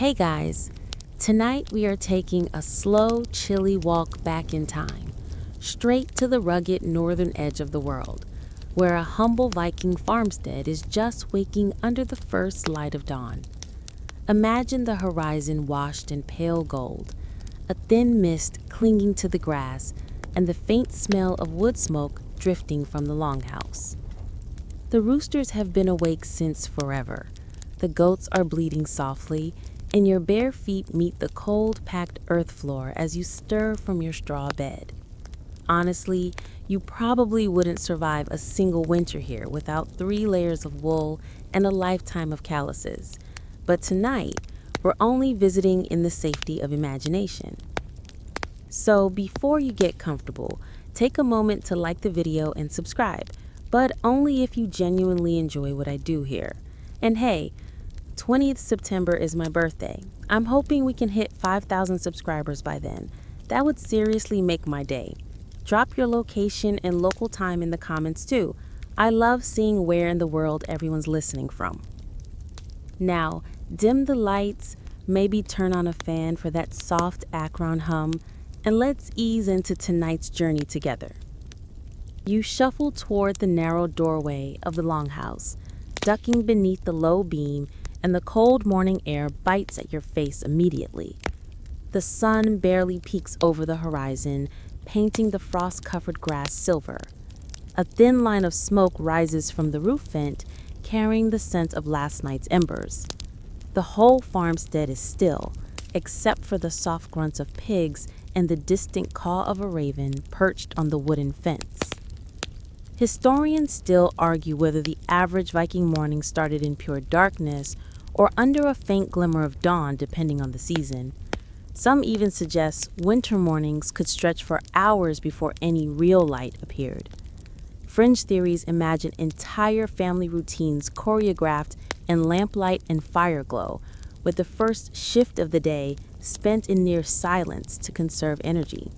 Hey guys, tonight we are taking a slow, chilly walk back in time, straight to the rugged northern edge of the world, where a humble Viking farmstead is just waking under the first light of dawn. Imagine the horizon washed in pale gold, a thin mist clinging to the grass, and the faint smell of wood smoke drifting from the longhouse. The roosters have been awake since forever. The goats are bleating softly, and your bare feet meet the cold, packed earth floor as you stir from your straw bed. Honestly, you probably wouldn't survive a single winter here without 3 layers of wool and a lifetime of calluses. But tonight, we're only visiting in the safety of imagination. So before you get comfortable, take a moment to like the video and subscribe, but only if you genuinely enjoy what I do here. And hey, 20th September is my birthday. I'm hoping we can hit 5,000 subscribers by then. That would seriously make my day. Drop your location and local time in the comments too. I love seeing where in the world everyone's listening from. Now, dim the lights, maybe turn on a fan for that soft Akron hum, and let's ease into tonight's journey together. You shuffle toward the narrow doorway of the longhouse, ducking beneath the low beam, and the cold morning air bites at your face immediately. The sun barely peeks over the horizon, painting the frost-covered grass silver. A thin line of smoke rises from the roof vent, carrying the scent of last night's embers. The whole farmstead is still, except for the soft grunts of pigs and the distant caw of a raven perched on the wooden fence. Historians still argue whether the average Viking morning started in pure darkness or under a faint glimmer of dawn, depending on the season. Some even suggest winter mornings could stretch for hours before any real light appeared. Fringe theories imagine entire family routines choreographed in lamplight and fire glow, with the first shift of the day spent in near silence to conserve energy.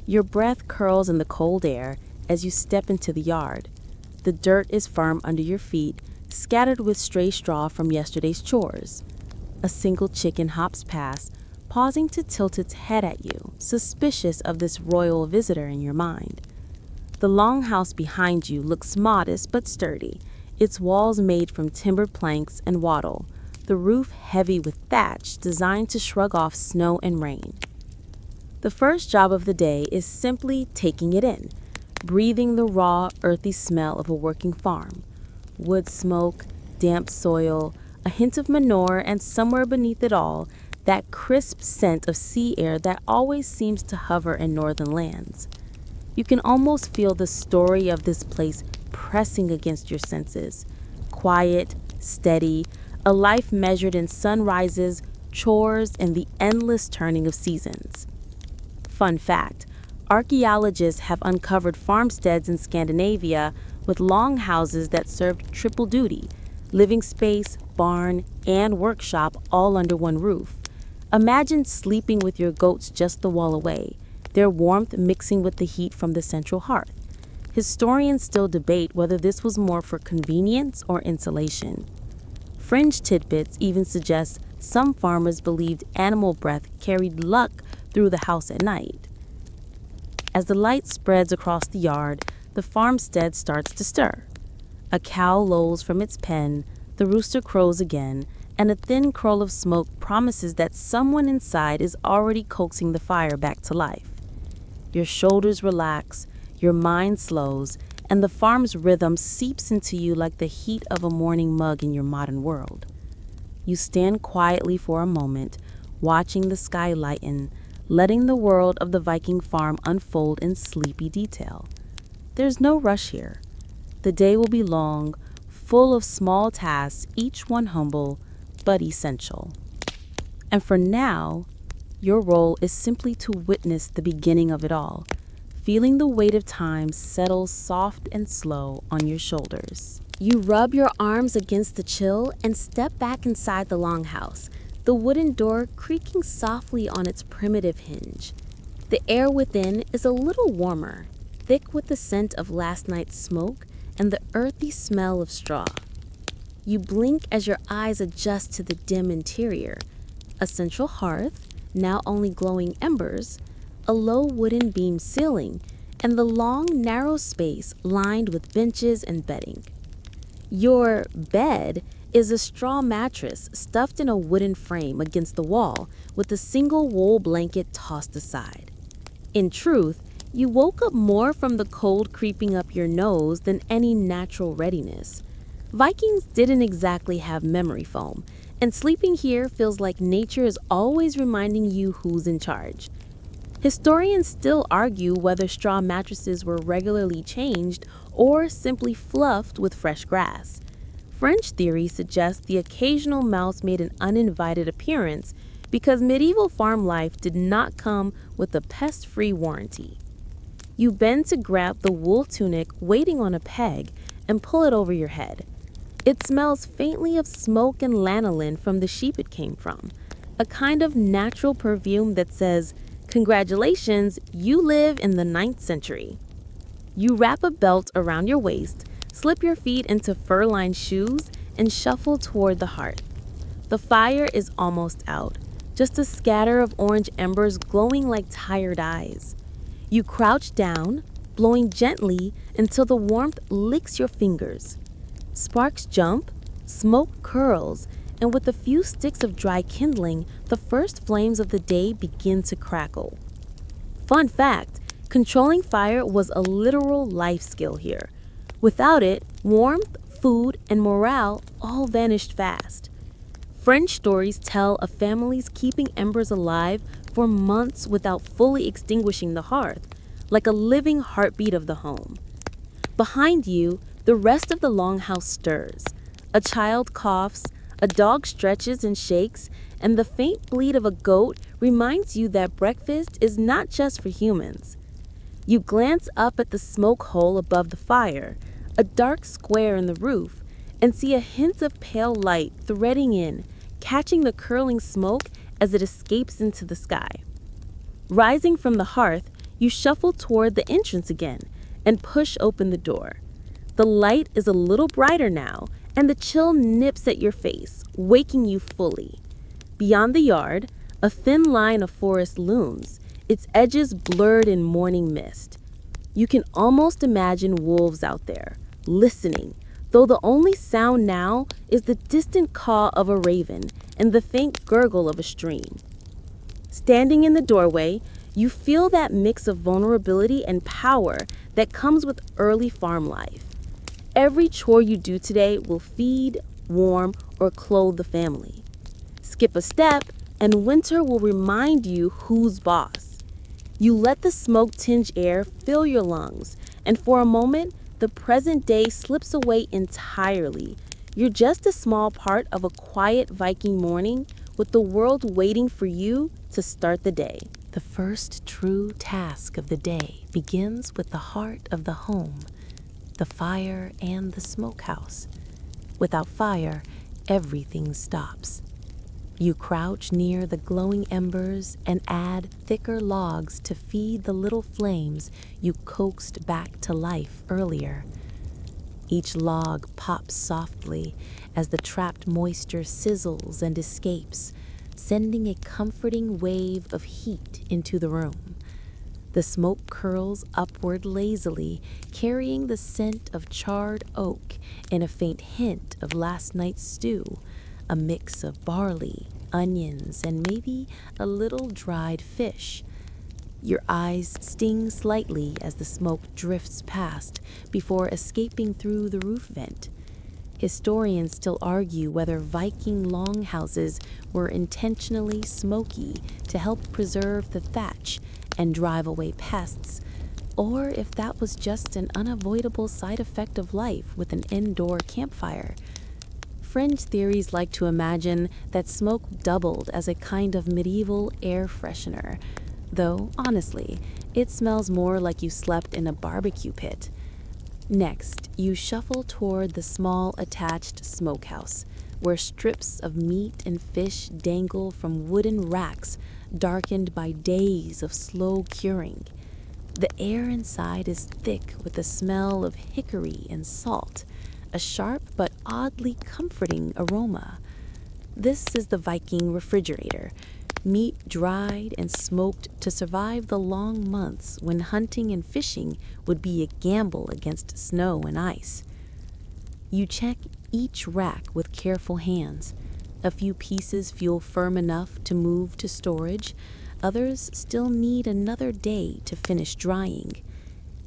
Your breath curls in the cold air as you step into the yard. The dirt is firm under your feet, scattered with stray straw from yesterday's chores. A single chicken hops past, pausing to tilt its head at you, suspicious of this royal visitor in your mind. The longhouse behind you looks modest but sturdy, its walls made from timbered planks and wattle, the roof heavy with thatch designed to shrug off snow and rain. The first job of the day is simply taking it in, breathing the raw, earthy smell of a working farm. Wood smoke, damp soil, a hint of manure, and somewhere beneath it all, that crisp scent of sea air that always seems to hover in northern lands. You can almost feel the story of this place pressing against your senses. Quiet, steady, a life measured in sunrises, chores, and the endless turning of seasons. Fun fact, archaeologists have uncovered farmsteads in Scandinavia with longhouses that served triple duty, living space, barn, and workshop all under one roof. Imagine sleeping with your goats just the wall away, their warmth mixing with the heat from the central hearth. Historians still debate whether this was more for convenience or insulation. Fringe tidbits even suggest some farmers believed animal breath carried luck through the house at night. As the light spreads across the yard, the farmstead starts to stir. A cow lolls from its pen, the rooster crows again, and a thin curl of smoke promises that someone inside is already coaxing the fire back to life. Your shoulders relax, your mind slows, and the farm's rhythm seeps into you like the heat of a morning mug in your modern world. You stand quietly for a moment, watching the sky lighten, letting the world of the Viking farm unfold in sleepy detail. There's no rush here. The day will be long, full of small tasks, each one humble but essential. And for now, your role is simply to witness the beginning of it all, feeling the weight of time settle soft and slow on your shoulders. You rub your arms against the chill and step back inside the longhouse, the wooden door creaking softly on its primitive hinge. The air within is a little warmer, thick with the scent of last night's smoke and the earthy smell of straw. You blink as your eyes adjust to the dim interior. A central hearth, now only glowing embers, a low wooden beam ceiling, and the long, narrow space lined with benches and bedding. Your bed is a straw mattress stuffed in a wooden frame against the wall with a single wool blanket tossed aside. In truth, you woke up more from the cold creeping up your nose than any natural readiness. Vikings didn't exactly have memory foam, and sleeping here feels like nature is always reminding you who's in charge. Historians still argue whether straw mattresses were regularly changed or simply fluffed with fresh grass. French theory suggests the occasional mouse made an uninvited appearance because medieval farm life did not come with a pest-free warranty. You bend to grab the wool tunic waiting on a peg and pull it over your head. It smells faintly of smoke and lanolin from the sheep it came from, a kind of natural perfume that says, "Congratulations, you live in the 9th century." You wrap a belt around your waist, slip your feet into fur-lined shoes, and shuffle toward the hearth. The fire is almost out, just a scatter of orange embers glowing like tired eyes. You crouch down, blowing gently until the warmth licks your fingers. Sparks jump, smoke curls, and with a few sticks of dry kindling, the first flames of the day begin to crackle. Fun fact, controlling fire was a literal life skill here. Without it, warmth, food, and morale all vanished fast. French stories tell of families keeping embers alive for months without fully extinguishing the hearth, like a living heartbeat of the home. Behind you, the rest of the longhouse stirs. A child coughs, a dog stretches and shakes, and the faint bleat of a goat reminds you that breakfast is not just for humans. You glance up at the smoke hole above the fire, a dark square in the roof, and see a hint of pale light threading in, catching the curling smoke as it escapes into the sky. Rising from the hearth, you shuffle toward the entrance again and push open the door. The light is a little brighter now, and the chill nips at your face, waking you fully. Beyond the yard, a thin line of forest looms, its edges blurred in morning mist. You can almost imagine wolves out there, listening, though the only sound now is the distant caw of a raven and the faint gurgle of a stream. Standing in the doorway, you feel that mix of vulnerability and power that comes with early farm life. Every chore you do today will feed, warm, or clothe the family. Skip a step, and winter will remind you who's boss. You let the smoke-tinged air fill your lungs, and for a moment, the present day slips away entirely. You're just a small part of a quiet Viking morning with the world waiting for you to start the day. The first true task of the day begins with the heart of the home, the fire and the smokehouse. Without fire, everything stops. You crouch near the glowing embers and add thicker logs to feed the little flames you coaxed back to life earlier. Each log pops softly as the trapped moisture sizzles and escapes, sending a comforting wave of heat into the room. The smoke curls upward lazily, carrying the scent of charred oak and a faint hint of last night's stew, a mix of barley, onions, and maybe a little dried fish. Your eyes sting slightly as the smoke drifts past before escaping through the roof vent. Historians still argue whether Viking longhouses were intentionally smoky to help preserve the thatch and drive away pests, or if that was just an unavoidable side effect of life with an indoor campfire. Fringe theories like to imagine that smoke doubled as a kind of medieval air freshener, though, honestly, it smells more like you slept in a barbecue pit. Next, you shuffle toward the small attached smokehouse, where strips of meat and fish dangle from wooden racks darkened by days of slow curing. The air inside is thick with the smell of hickory and salt, a sharp but oddly comforting aroma. This is the Viking refrigerator, meat dried and smoked to survive the long months when hunting and fishing would be a gamble against snow and ice. You check each rack with careful hands. A few pieces feel firm enough to move to storage. Others still need another day to finish drying.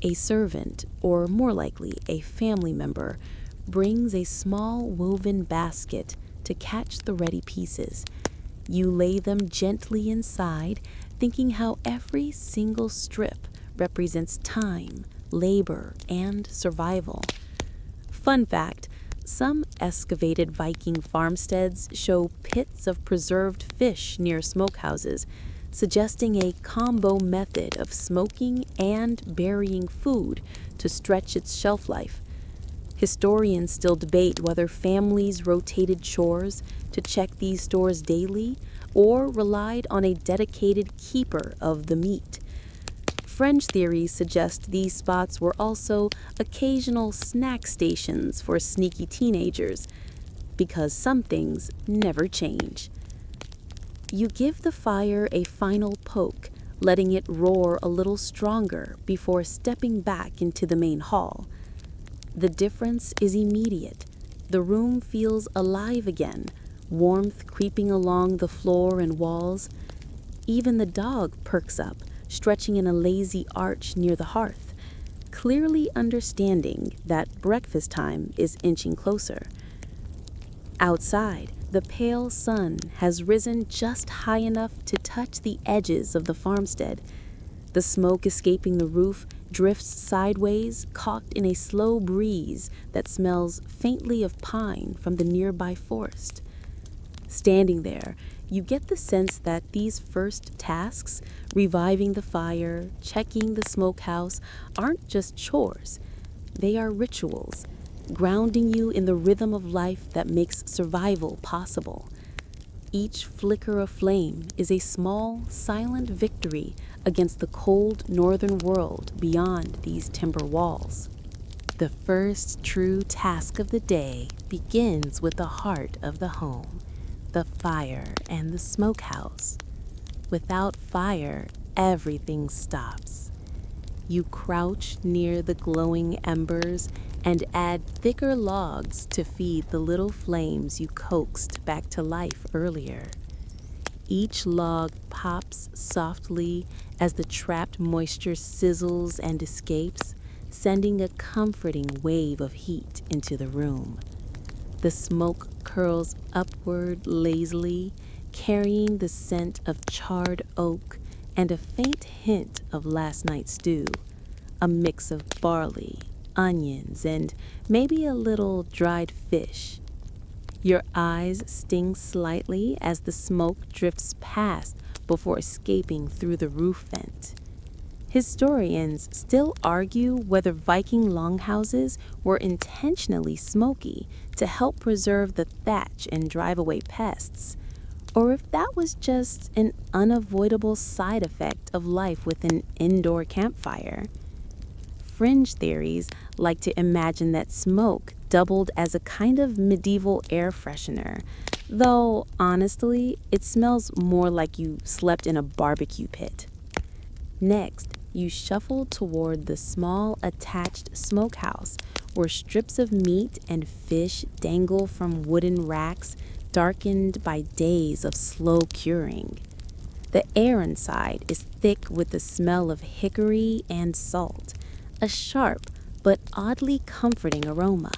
A servant, or more likely a family member, brings a small woven basket to catch the ready pieces. You lay them gently inside, thinking how every single strip represents time, labor, and survival. Fun fact, some excavated Viking farmsteads show pits of preserved fish near smokehouses, suggesting a combo method of smoking and burying food to stretch its shelf life. Historians still debate whether families rotated chores to check these stores daily or relied on a dedicated keeper of the meat. Fringe theories suggest these spots were also occasional snack stations for sneaky teenagers, because some things never change. You give the fire a final poke, letting it roar a little stronger before stepping back into the main hall. The difference is immediate. The room feels alive again, warmth creeping along the floor and walls. Even the dog perks up, stretching in a lazy arch near the hearth, clearly understanding that breakfast time is inching closer. Outside, the pale sun has risen just high enough to touch the edges of the farmstead. The smoke escaping the roof drifts sideways, caught in a slow breeze that smells faintly of pine from the nearby forest. Standing there, you get the sense that these first tasks, reviving the fire, checking the smokehouse, aren't just chores. They are rituals, grounding you in the rhythm of life that makes survival possible. Each flicker of flame is a small, silent victory against the cold northern world beyond these timber walls. The first true task of the day begins with the heart of the home, the fire and the smokehouse. Without fire, everything stops. You crouch near the glowing embers and add thicker logs to feed the little flames you coaxed back to life earlier. Each log pops softly as the trapped moisture sizzles and escapes, sending a comforting wave of heat into the room. The smoke curls upward lazily, carrying the scent of charred oak and a faint hint of last night's stew, a mix of barley, onions, and maybe a little dried fish. Your eyes sting slightly as the smoke drifts past before escaping through the roof vent. Historians still argue whether Viking longhouses were intentionally smoky to help preserve the thatch and drive away pests, or if that was just an unavoidable side effect of life with an indoor campfire. Fringe theories like to imagine that smoke doubled as a kind of medieval air freshener, though honestly, it smells more like you slept in a barbecue pit. Next, you shuffle toward the small attached smokehouse where strips of meat and fish dangle from wooden racks darkened by days of slow curing. The air inside is thick with the smell of hickory and salt, a sharp but oddly comforting aroma.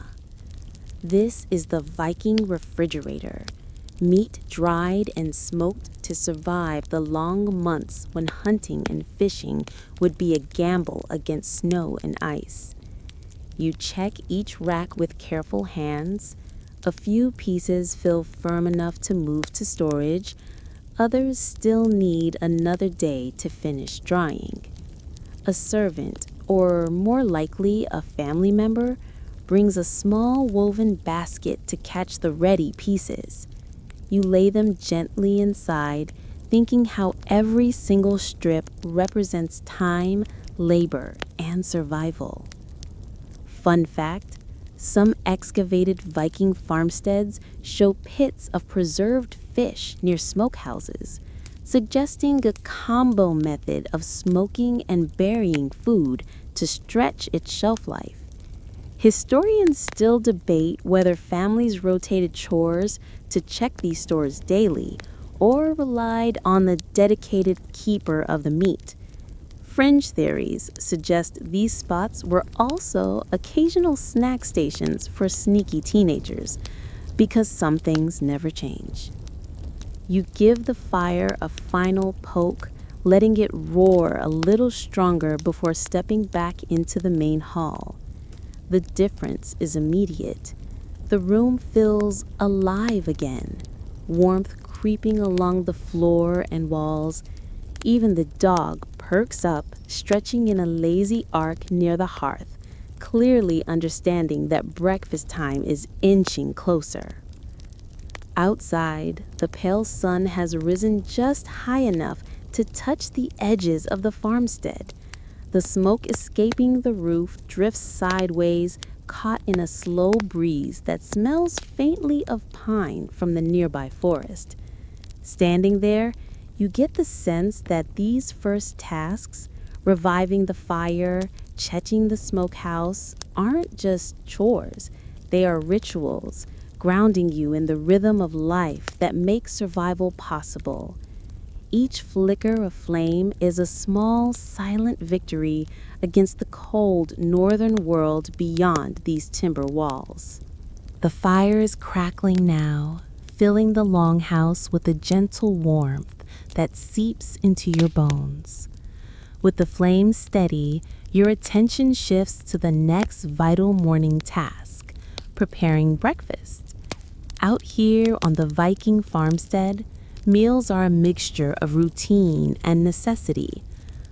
This is the Viking refrigerator, meat dried and smoked to survive the long months when hunting and fishing would be a gamble against snow and ice. You check each rack with careful hands. A few pieces feel firm enough to move to storage. Others still need another day to finish drying. A servant, or more likely a family member, brings a small woven basket to catch the ready pieces. You lay them gently inside, thinking how every single strip represents time, labor, and survival. Fun fact, Some excavated Viking farmsteads show pits of preserved fish near smokehouses, suggesting a combo method of smoking and burying food to stretch its shelf life. Historians still debate whether families rotated chores to check these stores daily or relied on the dedicated keeper of the meat. Fringe theories suggest these spots were also occasional snack stations for sneaky teenagers, because some things never change. You give the fire a final poke, letting it roar a little stronger before stepping back into the main hall. The difference is immediate. The room feels alive again, warmth creeping along the floor and walls. Even the dog perks up, stretching in a lazy arc near the hearth, clearly understanding that breakfast time is inching closer. Outside, the pale sun has risen just high enough to touch the edges of the farmstead. The smoke escaping the roof drifts sideways, caught in a slow breeze that smells faintly of pine from the nearby forest. Standing there, you get the sense that these first tasks, reviving the fire, checking the smokehouse, aren't just chores. They are rituals, grounding you in the rhythm of life that makes survival possible. Each flicker of flame is a small, silent victory against the cold northern world beyond these timber walls. The fire is crackling now, filling the longhouse with a gentle warmth that seeps into your bones. With the flames steady, your attention shifts to the next vital morning task, preparing breakfast. Out here on the Viking farmstead, meals are a mixture of routine and necessity,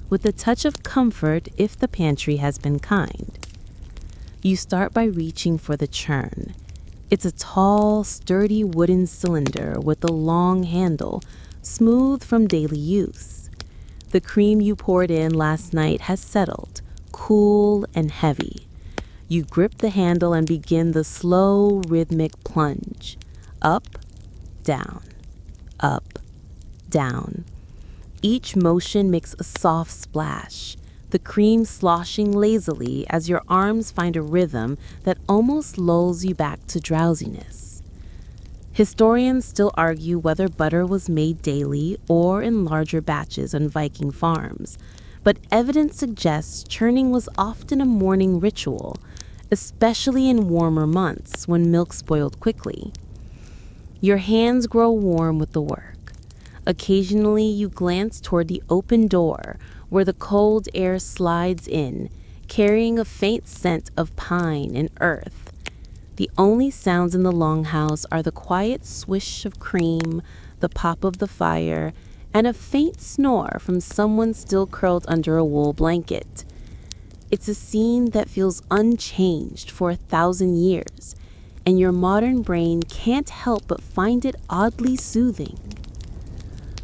with a touch of comfort if the pantry has been kind. You start by reaching for the churn. It's a tall, sturdy wooden cylinder with a long handle, smooth from daily use. The cream you poured in last night has settled, cool and heavy. You grip the handle and begin the slow, rhythmic plunge. Up, down, up, down. Each motion makes a soft splash, the cream sloshing lazily as your arms find a rhythm that almost lulls you back to drowsiness. Historians still argue whether butter was made daily or in larger batches on Viking farms, but evidence suggests churning was often a morning ritual, especially in warmer months when milk spoiled quickly. Your hands grow warm with the work. Occasionally, you glance toward the open door where the cold air slides in, carrying a faint scent of pine and earth. The only sounds in the longhouse are the quiet swish of cream, the pop of the fire, and a faint snore from someone still curled under a wool blanket. It's a scene that feels unchanged for 1,000 years, and your modern brain can't help but find it oddly soothing.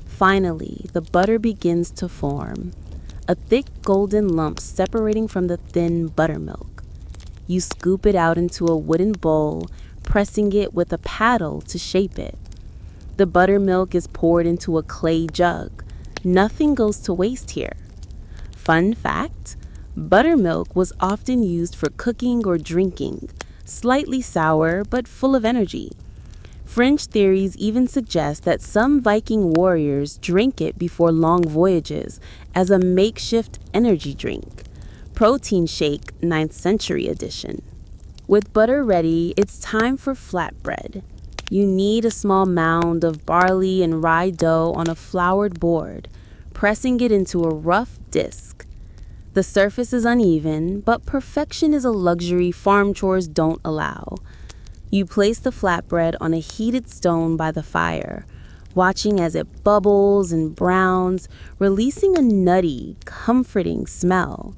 Finally, the butter begins to form, a thick golden lump separating from the thin buttermilk. You scoop it out into a wooden bowl, pressing it with a paddle to shape it. The buttermilk is poured into a clay jug. Nothing goes to waste here. Fun fact, buttermilk was often used for cooking or drinking, slightly sour but full of energy. Fringe theories even suggest that some Viking warriors drank it before long voyages as a makeshift energy drink. Protein shake, 9th century edition. With butter ready, it's time for flatbread. You knead a small mound of barley and rye dough on a floured board, pressing it into a rough disc. The surface is uneven, but perfection is a luxury farm chores don't allow. You place the flatbread on a heated stone by the fire, watching as it bubbles and browns, releasing a nutty, comforting smell.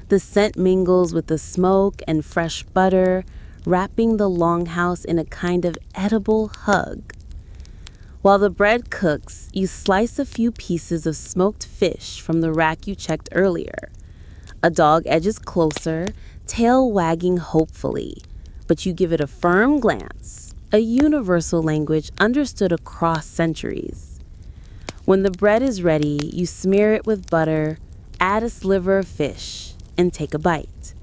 The scent mingles with the smoke and fresh butter, wrapping the longhouse in a kind of edible hug. While the bread cooks, you slice a few pieces of smoked fish from the rack you checked earlier. A dog edges closer, tail wagging hopefully. but you give it a firm glance, a universal language understood across centuries. When the bread is ready, you smear it with butter, add a sliver of fish, and take a bite.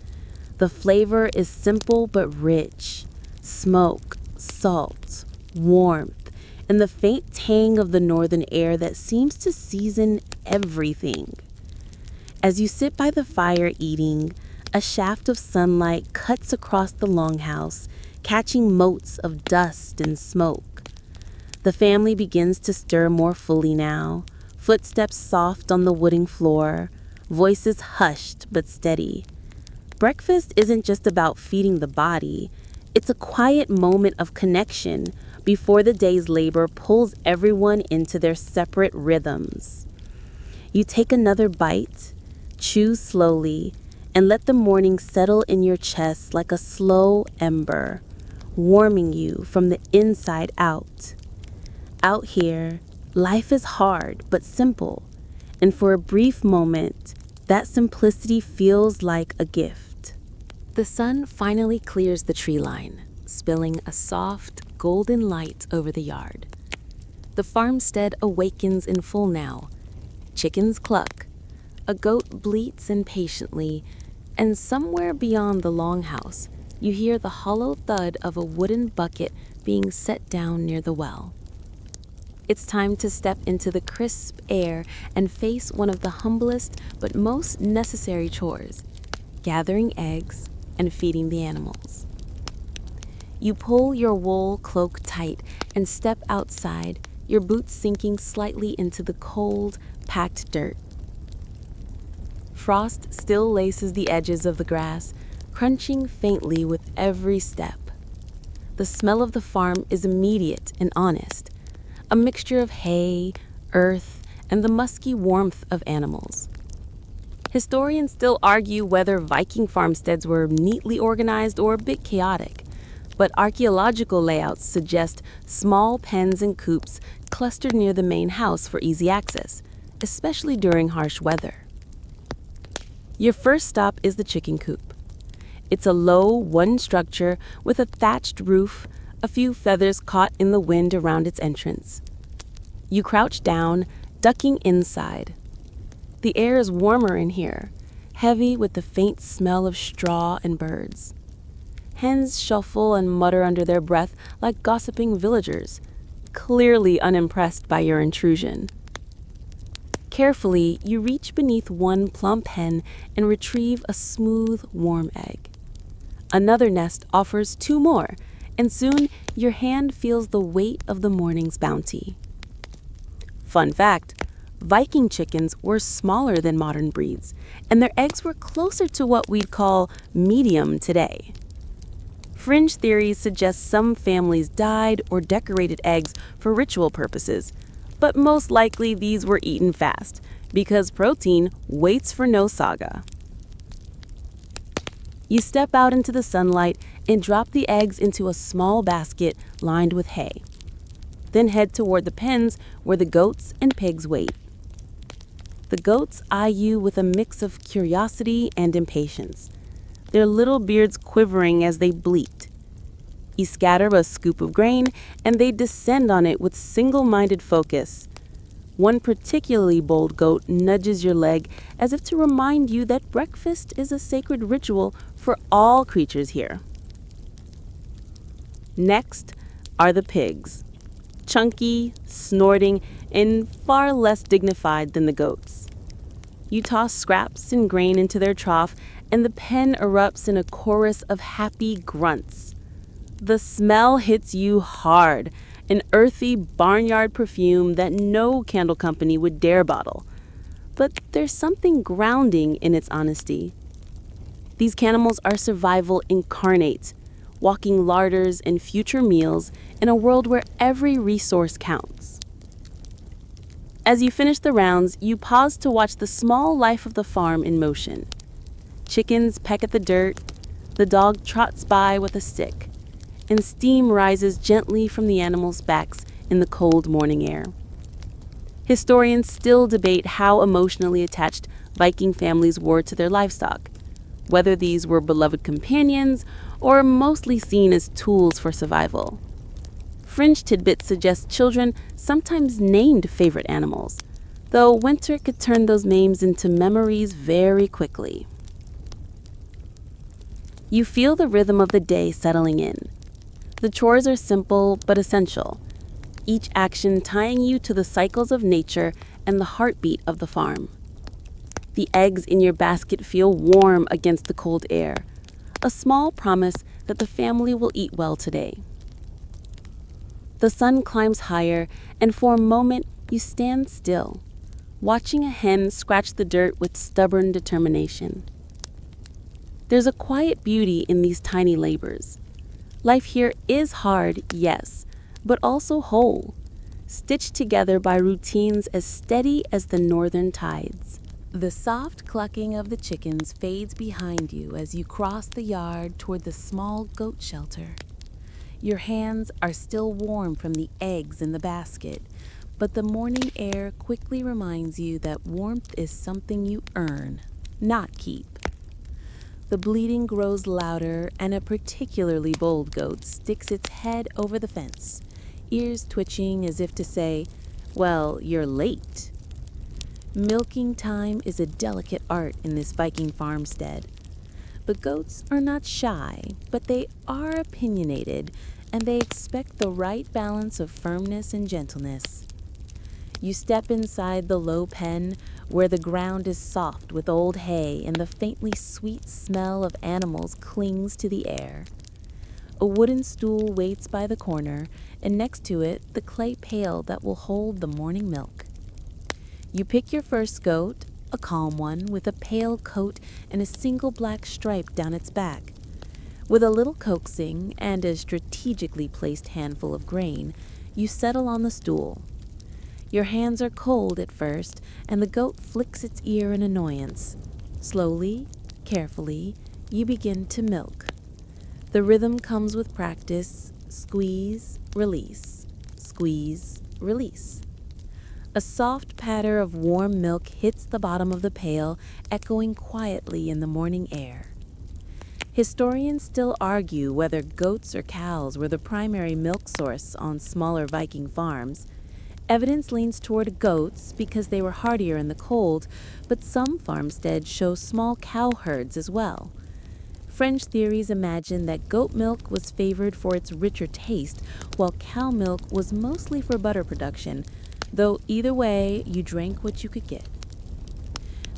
The flavor is simple but rich. Smoke, salt, warmth, and the faint tang of the northern air that seems to season everything. As you sit by the fire eating, a shaft of sunlight cuts across the longhouse, catching motes of dust and smoke. The family begins to stir more fully now, footsteps soft on the wooden floor, voices hushed but steady. Breakfast isn't just about feeding the body, it's a quiet moment of connection before the day's labor pulls everyone into their separate rhythms. You take another bite, chew slowly, and let the morning settle in your chest like a slow ember, warming you from the inside out. Out here, life is hard but simple, and for a brief moment, that simplicity feels like a gift. The sun finally clears the tree line, spilling a soft, golden light over the yard. The farmstead awakens in full now. Chickens cluck, a goat bleats impatiently, and somewhere beyond the longhouse, you hear the hollow thud of a wooden bucket being set down near the well. It's time to step into the crisp air and face one of the humblest but most necessary chores, gathering eggs and feeding the animals. You pull your wool cloak tight and step outside, your boots sinking slightly into the cold, packed dirt. Frost still laces the edges of the grass, crunching faintly with every step. The smell of the farm is immediate and honest, a mixture of hay, earth, and the musky warmth of animals. Historians still argue whether Viking farmsteads were neatly organized or a bit chaotic, but archaeological layouts suggest small pens and coops clustered near the main house for easy access, especially during harsh weather. Your first stop is the chicken coop. It's a low wooden structure with a thatched roof, a few feathers caught in the wind around its entrance. You crouch down, ducking inside. The air is warmer in here, heavy with the faint smell of straw and birds. Hens shuffle and mutter under their breath like gossiping villagers, clearly unimpressed by your intrusion. Carefully, you reach beneath one plump hen and retrieve a smooth, warm egg. Another nest offers 2 more, and soon your hand feels the weight of the morning's bounty. Fun fact, Viking chickens were smaller than modern breeds, and their eggs were closer to what we'd call medium today. Fringe theories suggest some families dyed or decorated eggs for ritual purposes, but most likely these were eaten fast, because protein waits for no saga. You step out into the sunlight and drop the eggs into a small basket lined with hay. Then head toward the pens where the goats and pigs wait. The goats eye you with a mix of curiosity and impatience, their little beards quivering as they bleat. You scatter a scoop of grain, and they descend on it with single-minded focus. One particularly bold goat nudges your leg as if to remind you that breakfast is a sacred ritual for all creatures here. Next are the pigs, chunky, snorting, and far less dignified than the goats. You toss scraps and grain into their trough, and the pen erupts in a chorus of happy grunts. The smell hits you hard, an earthy barnyard perfume that no candle company would dare bottle. But there's something grounding in its honesty. These canimals are survival incarnate, walking larders and future meals in a world where every resource counts. As you finish the rounds, you pause to watch the small life of the farm in motion. Chickens peck at the dirt, the dog trots by with a stick, and steam rises gently from the animals' backs in the cold morning air. Historians still debate how emotionally attached Viking families were to their livestock, whether these were beloved companions or mostly seen as tools for survival. Fringe tidbits suggest children sometimes named favorite animals, though winter could turn those names into memories very quickly. You feel the rhythm of the day settling in. The chores are simple but essential, each action tying you to the cycles of nature and the heartbeat of the farm. The eggs in your basket feel warm against the cold air, a small promise that the family will eat well today. The sun climbs higher, and for a moment you stand still, watching a hen scratch the dirt with stubborn determination. There's a quiet beauty in these tiny labors. Life here is hard, yes, but also whole, stitched together by routines as steady as the northern tides. The soft clucking of the chickens fades behind you as you cross the yard toward the small goat shelter. Your hands are still warm from the eggs in the basket, but the morning air quickly reminds you that warmth is something you earn, not keep. The bleating grows louder, and a particularly bold goat sticks its head over the fence, ears twitching as if to say, "Well, you're late." Milking time is a delicate art in this Viking farmstead. The goats are not shy, but they are opinionated, and they expect the right balance of firmness and gentleness. You step inside the low pen, where the ground is soft with old hay and the faintly sweet smell of animals clings to the air. A wooden stool waits by the corner, and next to it, the clay pail that will hold the morning milk. You pick your first goat, a calm one with a pale coat and a single black stripe down its back. With a little coaxing and a strategically placed handful of grain, you settle on the stool. Your hands are cold at first, and the goat flicks its ear in annoyance. Slowly, carefully, you begin to milk. The rhythm comes with practice: squeeze, release, squeeze, release. A soft patter of warm milk hits the bottom of the pail, echoing quietly in the morning air. Historians still argue whether goats or cows were the primary milk source on smaller Viking farms. Evidence leans toward goats because they were hardier in the cold, but some farmsteads show small cow herds as well. French theories imagine that goat milk was favored for its richer taste, while cow milk was mostly for butter production, though either way, you drank what you could get.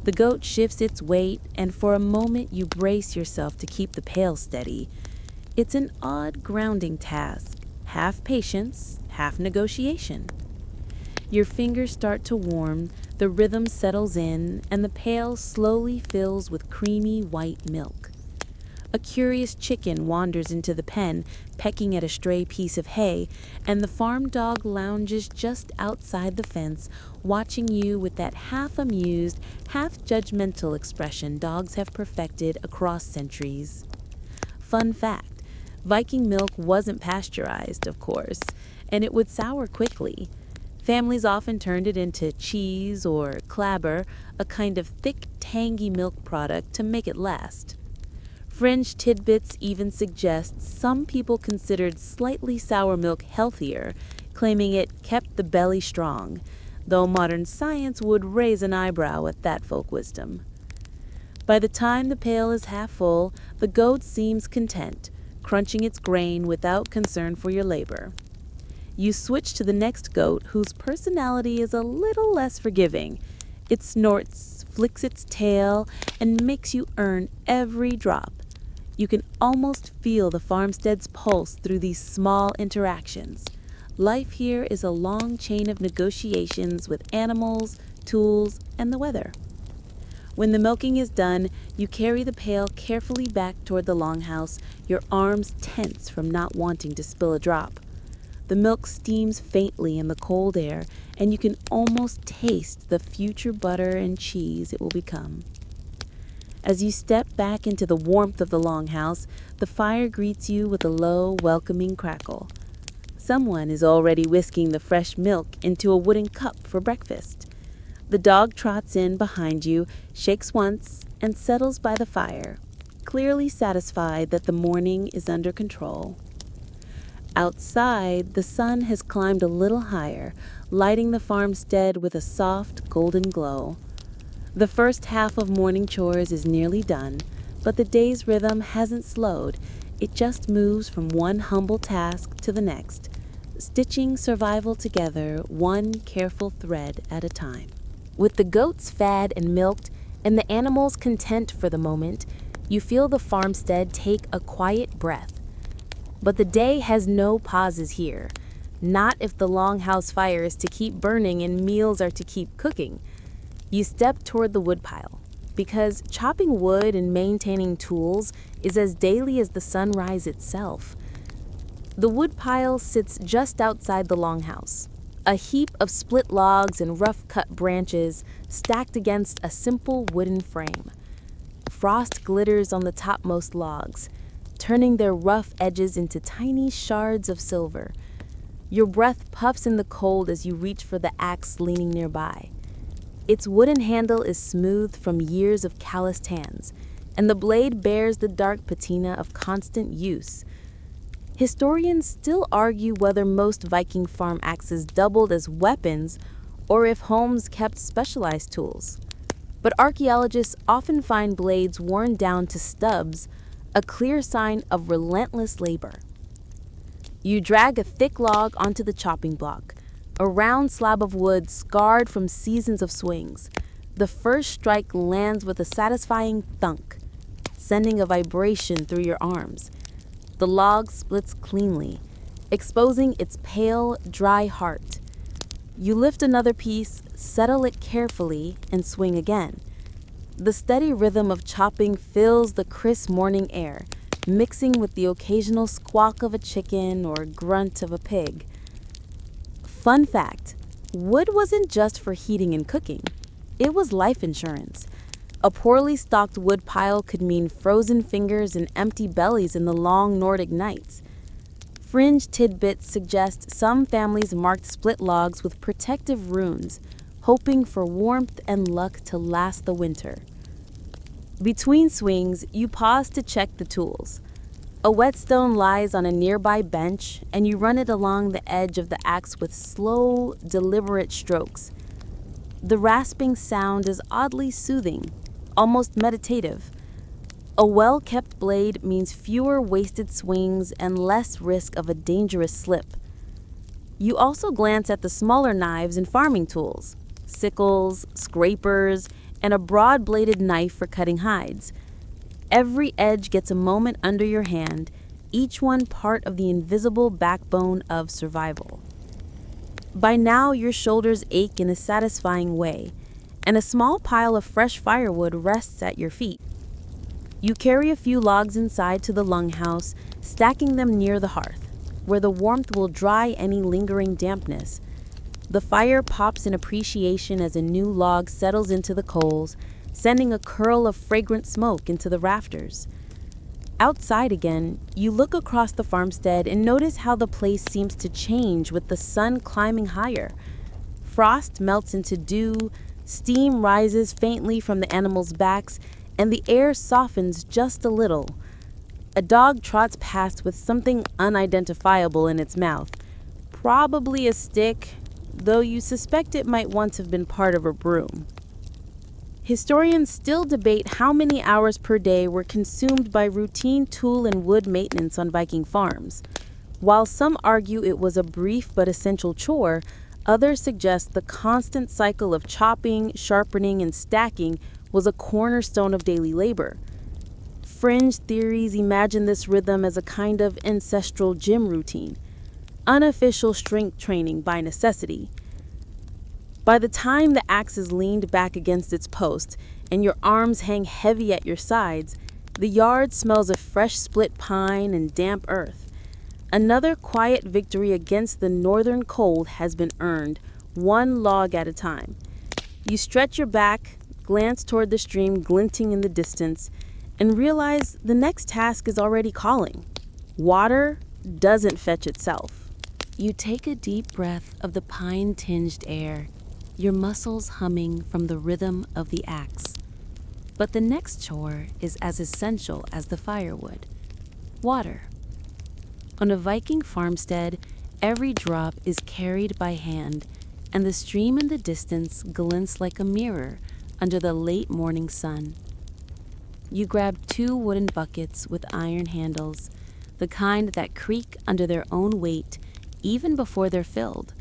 The goat shifts its weight, and for a moment you brace yourself to keep the pail steady. It's an odd grounding task, half patience, half negotiation. Your fingers start to warm, the rhythm settles in, and the pail slowly fills with creamy white milk. A curious chicken wanders into the pen, pecking at a stray piece of hay, and the farm dog lounges just outside the fence, watching you with that half-amused, half-judgmental expression dogs have perfected across centuries. Fun fact, Viking milk wasn't pasteurized, of course, and it would sour quickly. Families often turned it into cheese or clabber, a kind of thick, tangy milk product to make it last. Fringe tidbits even suggest some people considered slightly sour milk healthier, claiming it kept the belly strong, though modern science would raise an eyebrow at that folk wisdom. By the time the pail is half full, the goat seems content, crunching its grain without concern for your labor. You switch to the next goat, whose personality is a little less forgiving. It snorts, flicks its tail, and makes you earn every drop. You can almost feel the farmstead's pulse through these small interactions. Life here is a long chain of negotiations with animals, tools, and the weather. When the milking is done, you carry the pail carefully back toward the longhouse, your arms tense from not wanting to spill a drop. The milk steams faintly in the cold air, and you can almost taste the future butter and cheese it will become. As you step back into the warmth of the longhouse, the fire greets you with a low, welcoming crackle. Someone is already whisking the fresh milk into a wooden cup for breakfast. The dog trots in behind you, shakes once, and settles by the fire, clearly satisfied that the morning is under control. Outside, the sun has climbed a little higher, lighting the farmstead with a soft, golden glow. The first half of morning chores is nearly done, but the day's rhythm hasn't slowed. It just moves from one humble task to the next, stitching survival together one careful thread at a time. With the goats fed and milked and the animals content for the moment, you feel the farmstead take a quiet breath. But the day has no pauses here. Not if the longhouse fire is to keep burning and meals are to keep cooking. You step toward the woodpile, because chopping wood and maintaining tools is as daily as the sunrise itself. The woodpile sits just outside the longhouse, a heap of split logs and rough-cut branches stacked against a simple wooden frame. Frost glitters on the topmost logs, turning their rough edges into tiny shards of silver. Your breath puffs in the cold as you reach for the axe leaning nearby. Its wooden handle is smooth from years of calloused hands, and the blade bears the dark patina of constant use. Historians still argue whether most Viking farm axes doubled as weapons or if homes kept specialized tools. But archaeologists often find blades worn down to stubs, a clear sign of relentless labor. You drag a thick log onto the chopping block, a round slab of wood scarred from seasons of swings. The first strike lands with a satisfying thunk, sending a vibration through your arms. The log splits cleanly, exposing its pale, dry heart. You lift another piece, settle it carefully, and swing again. The steady rhythm of chopping fills the crisp morning air, mixing with the occasional squawk of a chicken or grunt of a pig. Fun fact, wood wasn't just for heating and cooking. It was life insurance. A poorly stocked wood pile could mean frozen fingers and empty bellies in the long Nordic nights. Fringe tidbits suggest some families marked split logs with protective runes, hoping for warmth and luck to last the winter. Between swings, you pause to check the tools. A whetstone lies on a nearby bench, and you run it along the edge of the axe with slow, deliberate strokes. The rasping sound is oddly soothing, almost meditative. A well-kept blade means fewer wasted swings and less risk of a dangerous slip. You also glance at the smaller knives and farming tools, sickles, scrapers, and a broad-bladed knife for cutting hides. Every edge gets a moment under your hand, each one part of the invisible backbone of survival. By now, your shoulders ache in a satisfying way, and a small pile of fresh firewood rests at your feet. You carry a few logs inside to the longhouse, stacking them near the hearth, where the warmth will dry any lingering dampness. The fire pops in appreciation as a new log settles into the coals, sending a curl of fragrant smoke into the rafters. Outside again, you look across the farmstead and notice how the place seems to change with the sun climbing higher. Frost melts into dew, steam rises faintly from the animals' backs, and the air softens just a little. A dog trots past with something unidentifiable in its mouth, probably a stick, though you suspect it might once have been part of a broom. Historians still debate how many hours per day were consumed by routine tool and wood maintenance on Viking farms. While some argue it was a brief but essential chore, others suggest the constant cycle of chopping, sharpening, and stacking was a cornerstone of daily labor. Fringe theories imagine this rhythm as a kind of ancestral gym routine, unofficial strength training by necessity. By the time the axe is leaned back against its post and your arms hang heavy at your sides, the yard smells of fresh split pine and damp earth. Another quiet victory against the northern cold has been earned, one log at a time. You stretch your back, glance toward the stream glinting in the distance, and realize the next task is already calling. Water doesn't fetch itself. You take a deep breath of the pine-tinged air, your muscles humming from the rhythm of the axe. But the next chore is as essential as the firewood: water. On a Viking farmstead, every drop is carried by hand, and the stream in the distance glints like a mirror under the late morning sun. You grab 2 wooden buckets with iron handles, the kind that creak under their own weight even before they're filled.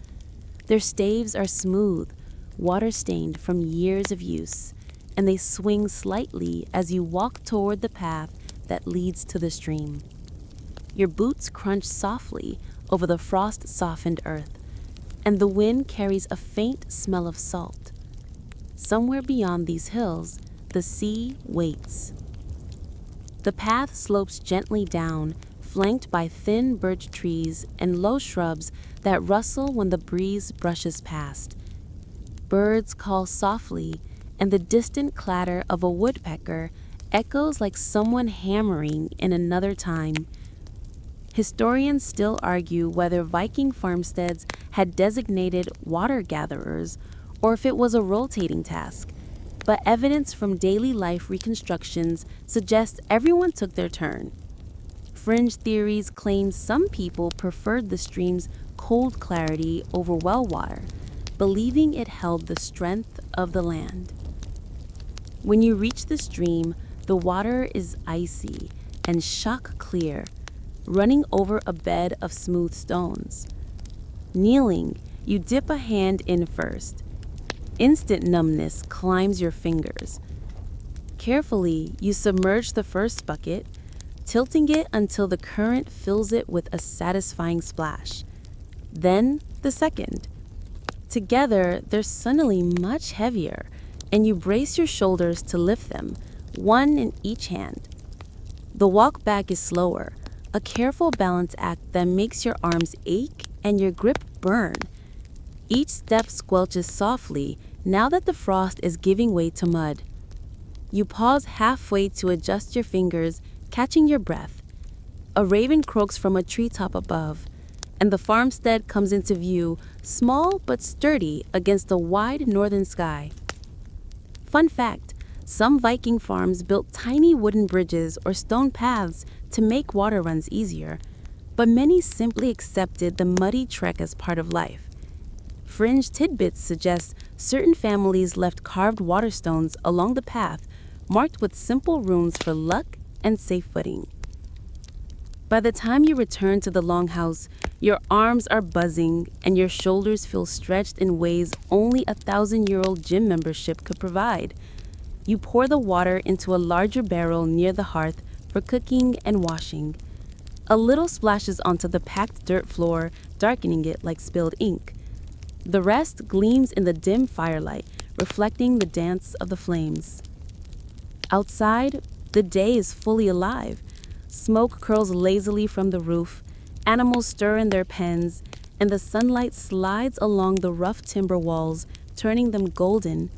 Their staves are smooth, water-stained from years of use, and they swing slightly as you walk toward the path that leads to the stream. Your boots crunch softly over the frost-softened earth, and the wind carries a faint smell of salt. Somewhere beyond these hills, the sea waits. The path slopes gently down, flanked by thin birch trees and low shrubs that rustle when the breeze brushes past. Birds call softly, and the distant clatter of a woodpecker echoes like someone hammering in another time. Historians still argue whether Viking farmsteads had designated water gatherers or if it was a rotating task, but evidence from daily life reconstructions suggests everyone took their turn. Fringe theories claim some people preferred the stream's cold clarity over well water, believing it held the strength of the land. When you reach the stream, the water is icy and shock clear, running over a bed of smooth stones. Kneeling, you dip a hand in first. Instant numbness climbs your fingers. Carefully, you submerge the first bucket, tilting it until the current fills it with a satisfying splash. Then the second. Together, they're suddenly much heavier, and you brace your shoulders to lift them, one in each hand. The walk back is slower, a careful balance act that makes your arms ache and your grip burn. Each step squelches softly now that the frost is giving way to mud. You pause halfway to adjust your fingers, catching your breath. A raven croaks from a treetop above, and the farmstead comes into view, small but sturdy against the wide northern sky. Fun fact, some Viking farms built tiny wooden bridges or stone paths to make water runs easier, but many simply accepted the muddy trek as part of life. Fringe tidbits suggest certain families left carved water stones along the path, marked with simple runes for luck and safe footing. By the time you return to the longhouse, your arms are buzzing and your shoulders feel stretched in ways only a 1,000-year-old gym membership could provide. You pour the water into a larger barrel near the hearth for cooking and washing. A little splashes onto the packed dirt floor, darkening it like spilled ink. The rest gleams in the dim firelight, reflecting the dance of the flames. Outside, the day is fully alive. Smoke curls lazily from the roof, animals stir in their pens, and the sunlight slides along the rough timber walls, turning them golden.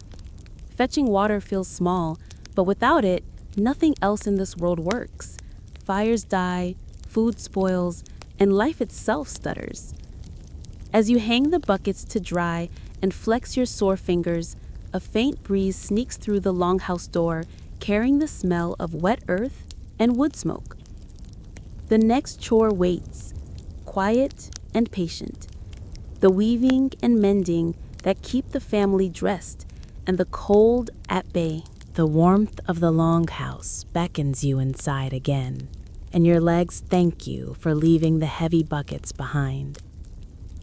Fetching water feels small, but without it, nothing else in this world works. Fires die, food spoils, and life itself stutters. As you hang the buckets to dry and flex your sore fingers, a faint breeze sneaks through the longhouse door, carrying the smell of wet earth and wood smoke. The next chore waits, quiet and patient. The weaving and mending that keep the family dressed and the cold at bay. The warmth of the longhouse beckons you inside again, and your legs thank you for leaving the heavy buckets behind.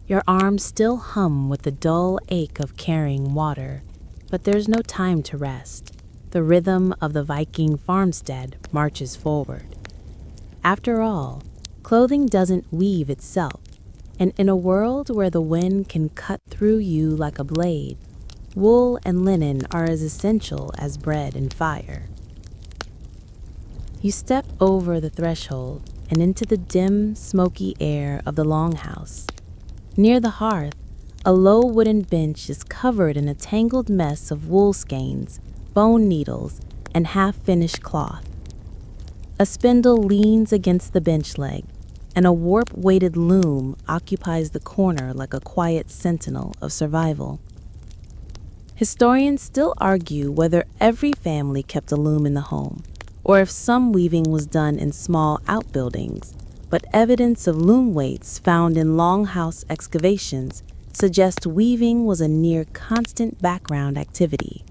Your arms still hum with the dull ache of carrying water, but there's no time to rest. The rhythm of the Viking farmstead marches forward. After all, clothing doesn't weave itself, and in a world where the wind can cut through you like a blade, wool and linen are as essential as bread and fire. You step over the threshold and into the dim, smoky air of the longhouse. Near the hearth, a low wooden bench is covered in a tangled mess of wool skeins, bone needles, and half-finished cloth. A spindle leans against the bench leg, and a warp-weighted loom occupies the corner like a quiet sentinel of survival. Historians still argue whether every family kept a loom in the home, or if some weaving was done in small outbuildings, but evidence of loom weights found in longhouse excavations suggests weaving was a near constant background activity.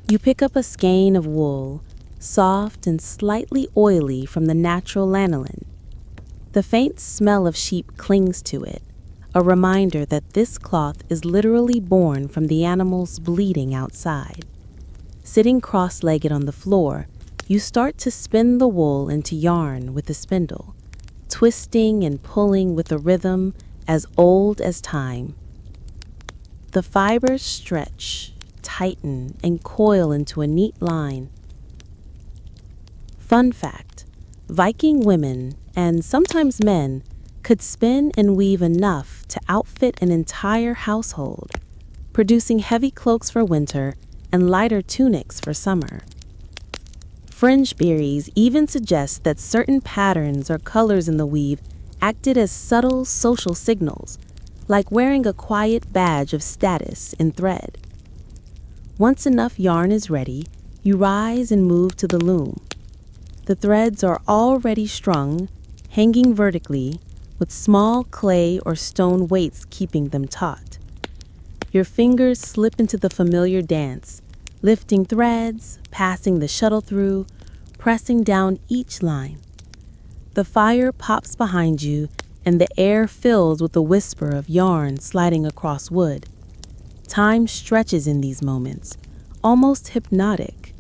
You pick up a skein of wool, soft and slightly oily from the natural lanolin. The faint smell of sheep clings to it, a reminder that this cloth is literally born from the animals bleeding outside. Sitting cross-legged on the floor, you start to spin the wool into yarn with a spindle, twisting and pulling with a rhythm as old as time. The fibers stretch, tighten, and coil into a neat line. Fun fact, Viking women, and sometimes men, could spin and weave enough to outfit an entire household, producing heavy cloaks for winter and lighter tunics for summer. Fringe theories even suggest that certain patterns or colors in the weave acted as subtle social signals, like wearing a quiet badge of status in thread. Once enough yarn is ready, you rise and move to the loom. The threads are already strung, hanging vertically, with small clay or stone weights keeping them taut. Your fingers slip into the familiar dance, lifting threads, passing the shuttle through, pressing down each line. The fire pops behind you, and the air fills with a whisper of yarn sliding across wood. Time stretches in these moments, almost hypnotic.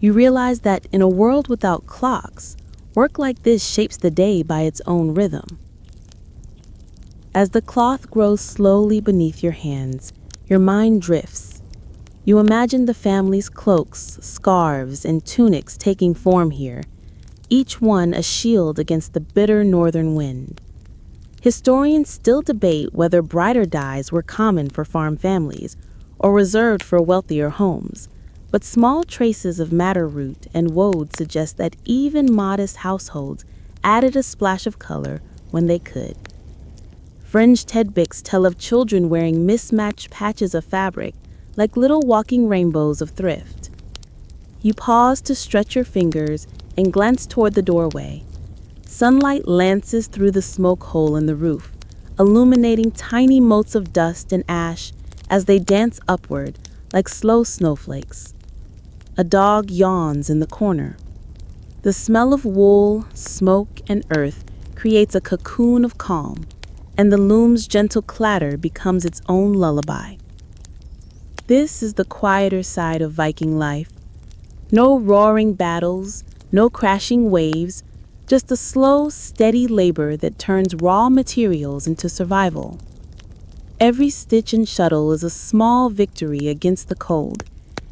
You realize that in a world without clocks, work like this shapes the day by its own rhythm. As the cloth grows slowly beneath your hands, your mind drifts. You imagine the family's cloaks, scarves, and tunics taking form here, each one a shield against the bitter northern wind. Historians still debate whether brighter dyes were common for farm families or reserved for wealthier homes, but small traces of madder root and woad suggest that even modest households added a splash of color when they could. Fringed tedbicks tell of children wearing mismatched patches of fabric, like little walking rainbows of thrift. You pause to stretch your fingers and glance toward the doorway. Sunlight lances through the smoke hole in the roof, illuminating tiny motes of dust and ash as they dance upward like slow snowflakes. A dog yawns in the corner. The smell of wool, smoke, and earth creates a cocoon of calm, and the loom's gentle clatter becomes its own lullaby. This is the quieter side of Viking life. No roaring battles, no crashing waves, just a slow, steady labor that turns raw materials into survival. Every stitch and shuttle is a small victory against the cold,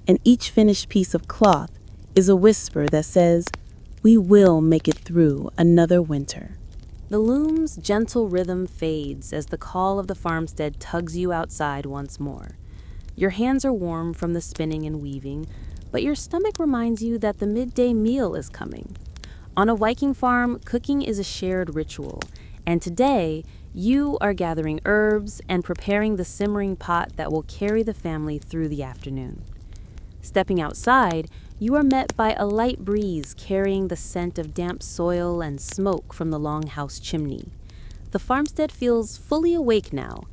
and each finished piece of cloth is a whisper that says, "We will make it through another winter." The loom's gentle rhythm fades as the call of the farmstead tugs you outside once more. Your hands are warm from the spinning and weaving, but your stomach reminds you that the midday meal is coming. On a Viking farm, cooking is a shared ritual, and today you are gathering herbs and preparing the simmering pot that will carry the family through the afternoon. Stepping outside, you are met by a light breeze carrying the scent of damp soil and smoke from the longhouse chimney. The farmstead feels fully awake now.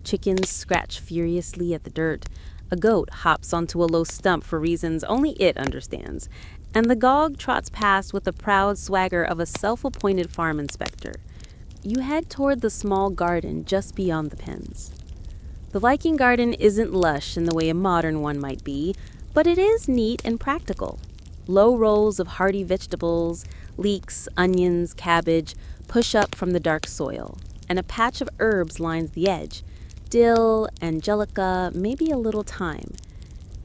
Chickens scratch furiously at the dirt. A goat hops onto a low stump for reasons only it understands, and the dog trots past with the proud swagger of a self-appointed farm inspector. You head toward the small garden just beyond the pens. The Viking garden isn't lush in the way a modern one might be, but it is neat and practical. Low rows of hardy vegetables, leeks, onions, cabbage, push up from the dark soil, and a patch of herbs lines the edge. Dill, angelica, maybe a little thyme.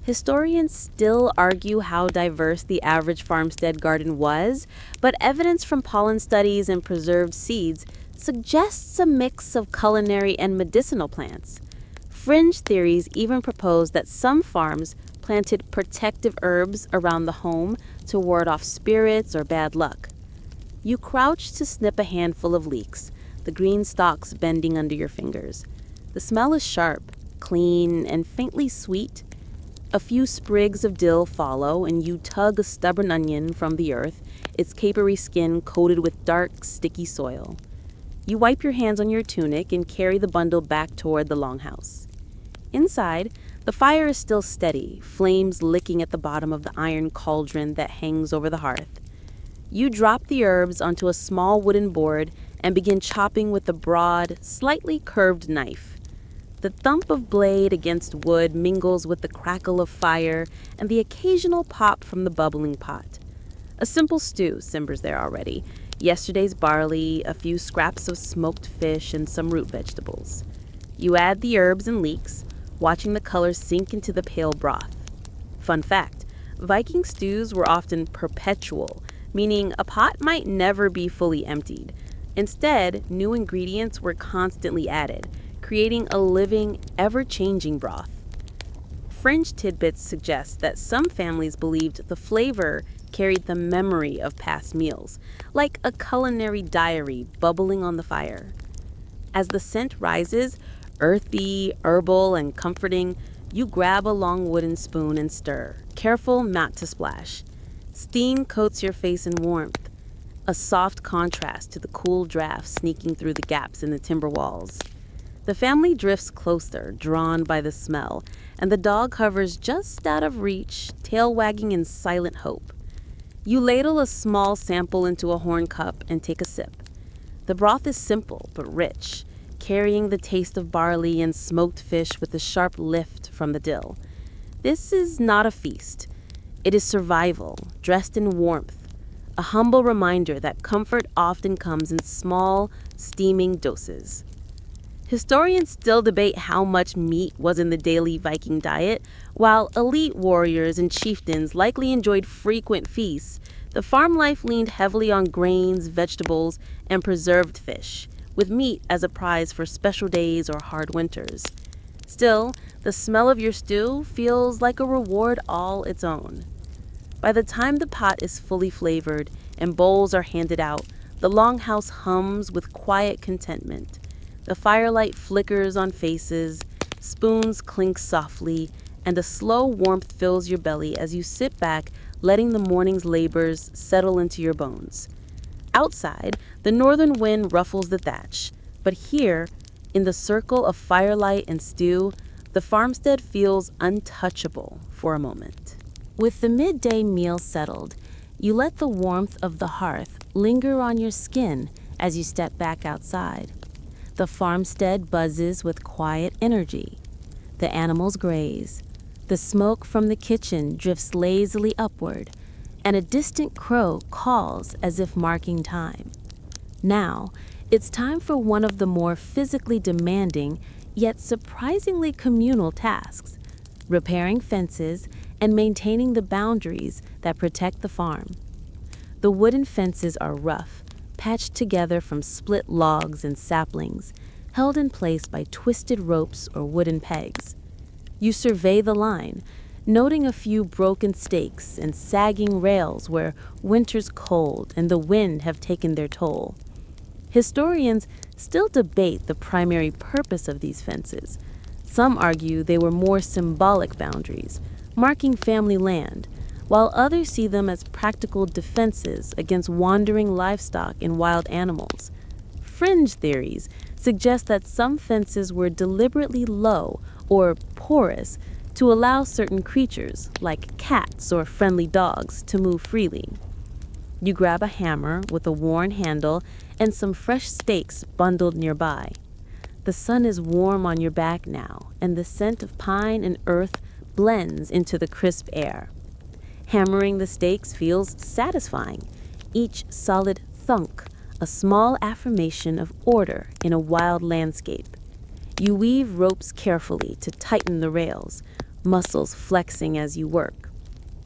Historians still argue how diverse the average farmstead garden was, but evidence from pollen studies and preserved seeds suggests a mix of culinary and medicinal plants. Fringe theories even propose that some farms planted protective herbs around the home to ward off spirits or bad luck. You crouch to snip a handful of leeks, the green stalks bending under your fingers. The smell is sharp, clean, and faintly sweet. A few sprigs of dill follow, and you tug a stubborn onion from the earth, its capery skin coated with dark, sticky soil. You wipe your hands on your tunic and carry the bundle back toward the longhouse. Inside, the fire is still steady, flames licking at the bottom of the iron cauldron that hangs over the hearth. You drop the herbs onto a small wooden board and begin chopping with a broad, slightly curved knife. The thump of blade against wood mingles with the crackle of fire and the occasional pop from the bubbling pot. A simple stew simmers there already. Yesterday's barley, a few scraps of smoked fish, and some root vegetables. You add the herbs and leeks, watching the color sink into the pale broth. Fun fact, Viking stews were often perpetual, meaning a pot might never be fully emptied. Instead, new ingredients were constantly added, creating a living, ever-changing broth. Fringe tidbits suggest that some families believed the flavor carried the memory of past meals, like a culinary diary bubbling on the fire. As the scent rises, earthy, herbal, and comforting, you grab a long wooden spoon and stir, careful not to splash. Steam coats your face in warmth, a soft contrast to the cool draft sneaking through the gaps in the timber walls. The family drifts closer, drawn by the smell, and the dog hovers just out of reach, tail wagging in silent hope. You ladle a small sample into a horn cup and take a sip. The broth is simple but rich, carrying the taste of barley and smoked fish with a sharp lift from the dill. This is not a feast. It is survival, dressed in warmth, a humble reminder that comfort often comes in small, steaming doses. Historians still debate how much meat was in the daily Viking diet. While elite warriors and chieftains likely enjoyed frequent feasts, the farm life leaned heavily on grains, vegetables, and preserved fish, with meat as a prize for special days or hard winters. Still, the smell of your stew feels like a reward all its own. By the time the pot is fully flavored and bowls are handed out, the longhouse hums with quiet contentment. The firelight flickers on faces, spoons clink softly, and a slow warmth fills your belly as you sit back, letting the morning's labors settle into your bones. Outside, the northern wind ruffles the thatch, but here, in the circle of firelight and stew, the farmstead feels untouchable for a moment. With the midday meal settled, you let the warmth of the hearth linger on your skin as you step back outside. The farmstead buzzes with quiet energy. The animals graze. The smoke from the kitchen drifts lazily upward, and a distant crow calls as if marking time. Now, it's time for one of the more physically demanding, yet surprisingly communal tasks: repairing fences and maintaining the boundaries that protect the farm. The wooden fences are rough, patched together from split logs and saplings, held in place by twisted ropes or wooden pegs. You survey the line, noting a few broken stakes and sagging rails where winter's cold and the wind have taken their toll. Historians still debate the primary purpose of these fences. Some argue they were more symbolic boundaries, marking family land, while others see them as practical defenses against wandering livestock and wild animals. Fringe theories suggest that some fences were deliberately low or porous to allow certain creatures, like cats or friendly dogs, to move freely. You grab a hammer with a worn handle and some fresh stakes bundled nearby. The sun is warm on your back now, and the scent of pine and earth blends into the crisp air. Hammering the stakes feels satisfying, each solid thunk a small affirmation of order in a wild landscape. You weave ropes carefully to tighten the rails, muscles flexing as you work.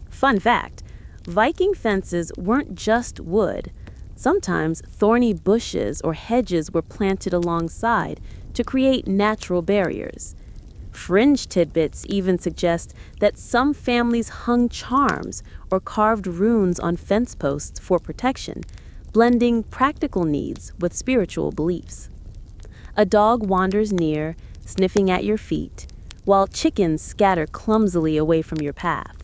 Fun fact, Viking fences weren't just wood. Sometimes thorny bushes or hedges were planted alongside to create natural barriers. Fringe tidbits even suggest that some families hung charms or carved runes on fence posts for protection, blending practical needs with spiritual beliefs. A dog wanders near, sniffing at your feet, while chickens scatter clumsily away from your path.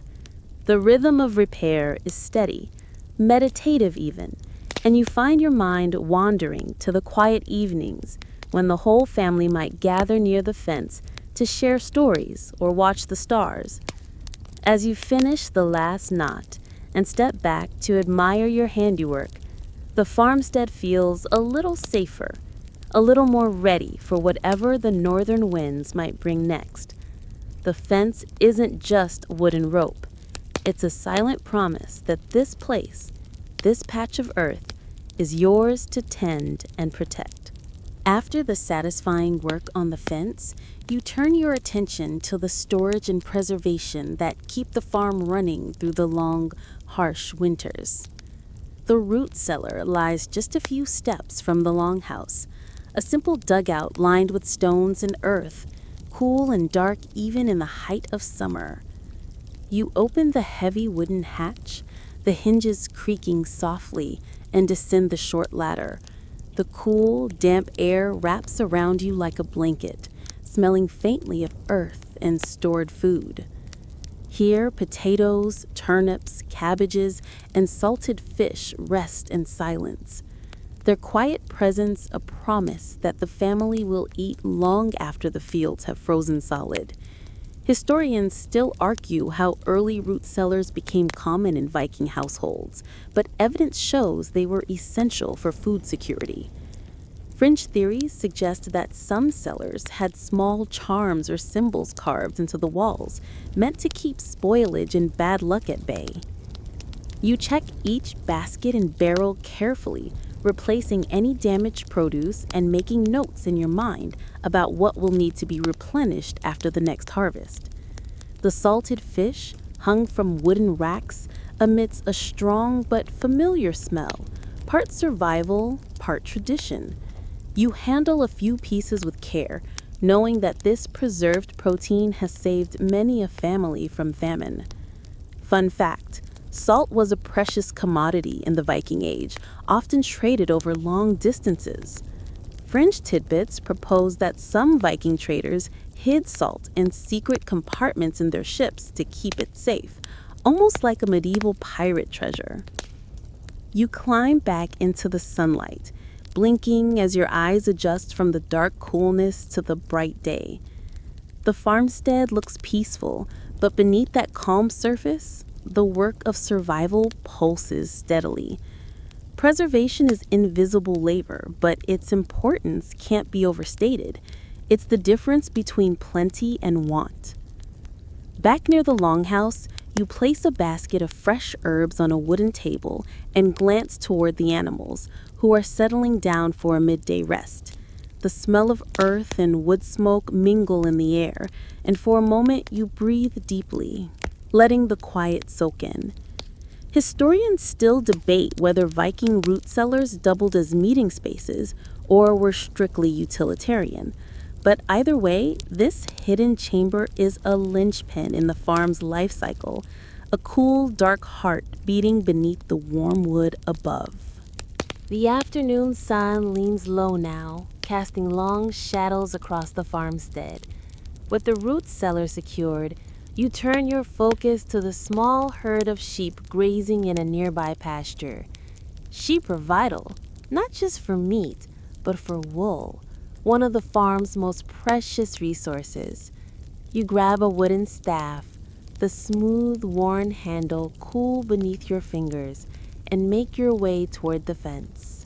The rhythm of repair is steady, meditative even, and you find your mind wandering to the quiet evenings when the whole family might gather near the fence to share stories or watch the stars. As you finish the last knot and step back to admire your handiwork, the farmstead feels a little safer, a little more ready for whatever the northern winds might bring next. The fence isn't just wooden rope. It's a silent promise that this place, this patch of earth, is yours to tend and protect. After the satisfying work on the fence, you turn your attention to the storage and preservation that keep the farm running through the long, harsh winters. The root cellar lies just a few steps from the longhouse, a simple dugout lined with stones and earth, cool and dark even in the height of summer. You open the heavy wooden hatch, the hinges creaking softly, and descend the short ladder. The cool, damp air wraps around you like a blanket, smelling faintly of earth and stored food. Here, potatoes, turnips, cabbages, and salted fish rest in silence, their quiet presence a promise that the family will eat long after the fields have frozen solid. Historians still argue how early root cellars became common in Viking households, but evidence shows they were essential for food security. Fringe theories suggest that some cellars had small charms or symbols carved into the walls, meant to keep spoilage and bad luck at bay. You check each basket and barrel carefully, replacing any damaged produce and making notes in your mind about what will need to be replenished after the next harvest. The salted fish, hung from wooden racks, emits a strong but familiar smell, part survival, part tradition. You handle a few pieces with care, knowing that this preserved protein has saved many a family from famine. Fun fact: salt was a precious commodity in the Viking Age, often traded over long distances. Fringe tidbits propose that some Viking traders hid salt in secret compartments in their ships to keep it safe, almost like a medieval pirate treasure. You climb back into the sunlight, blinking as your eyes adjust from the dark coolness to the bright day. The farmstead looks peaceful, but beneath that calm surface, the work of survival pulses steadily. Preservation is invisible labor, but its importance can't be overstated. It's the difference between plenty and want. Back near the longhouse, you place a basket of fresh herbs on a wooden table and glance toward the animals, who are settling down for a midday rest. The smell of earth and wood smoke mingle in the air, and for a moment you breathe deeply, letting the quiet soak in. Historians still debate whether Viking root cellars doubled as meeting spaces or were strictly utilitarian. But either way, this hidden chamber is a linchpin in the farm's life cycle, a cool, dark heart beating beneath the warm wood above. The afternoon sun leans low now, casting long shadows across the farmstead. With the root cellar secured, you turn your focus to the small herd of sheep grazing in a nearby pasture. Sheep are vital, not just for meat, but for wool, one of the farm's most precious resources. You grab a wooden staff, the smooth, worn handle cool beneath your fingers, and make your way toward the fence.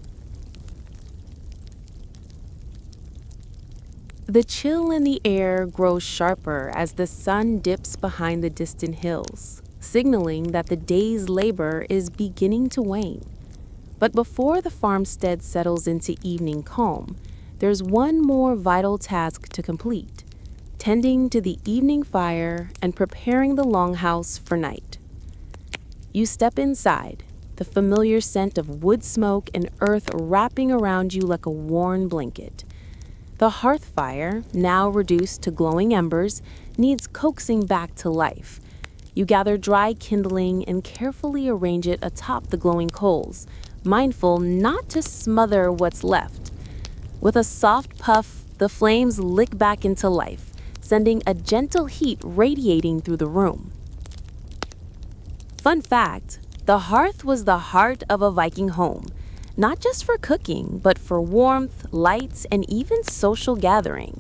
The chill in the air grows sharper as the sun dips behind the distant hills, signaling that the day's labor is beginning to wane. But before the farmstead settles into evening calm, there's one more vital task to complete: tending to the evening fire and preparing the longhouse for night. You step inside, the familiar scent of wood smoke and earth wrapping around you like a worn blanket. The hearth fire, now reduced to glowing embers, needs coaxing back to life. You gather dry kindling and carefully arrange it atop the glowing coals, mindful not to smother what's left. With a soft puff, the flames lick back into life, sending a gentle heat radiating through the room. Fun fact, the hearth was the heart of a Viking home, not just for cooking, but for warmth, lights, and even social gathering.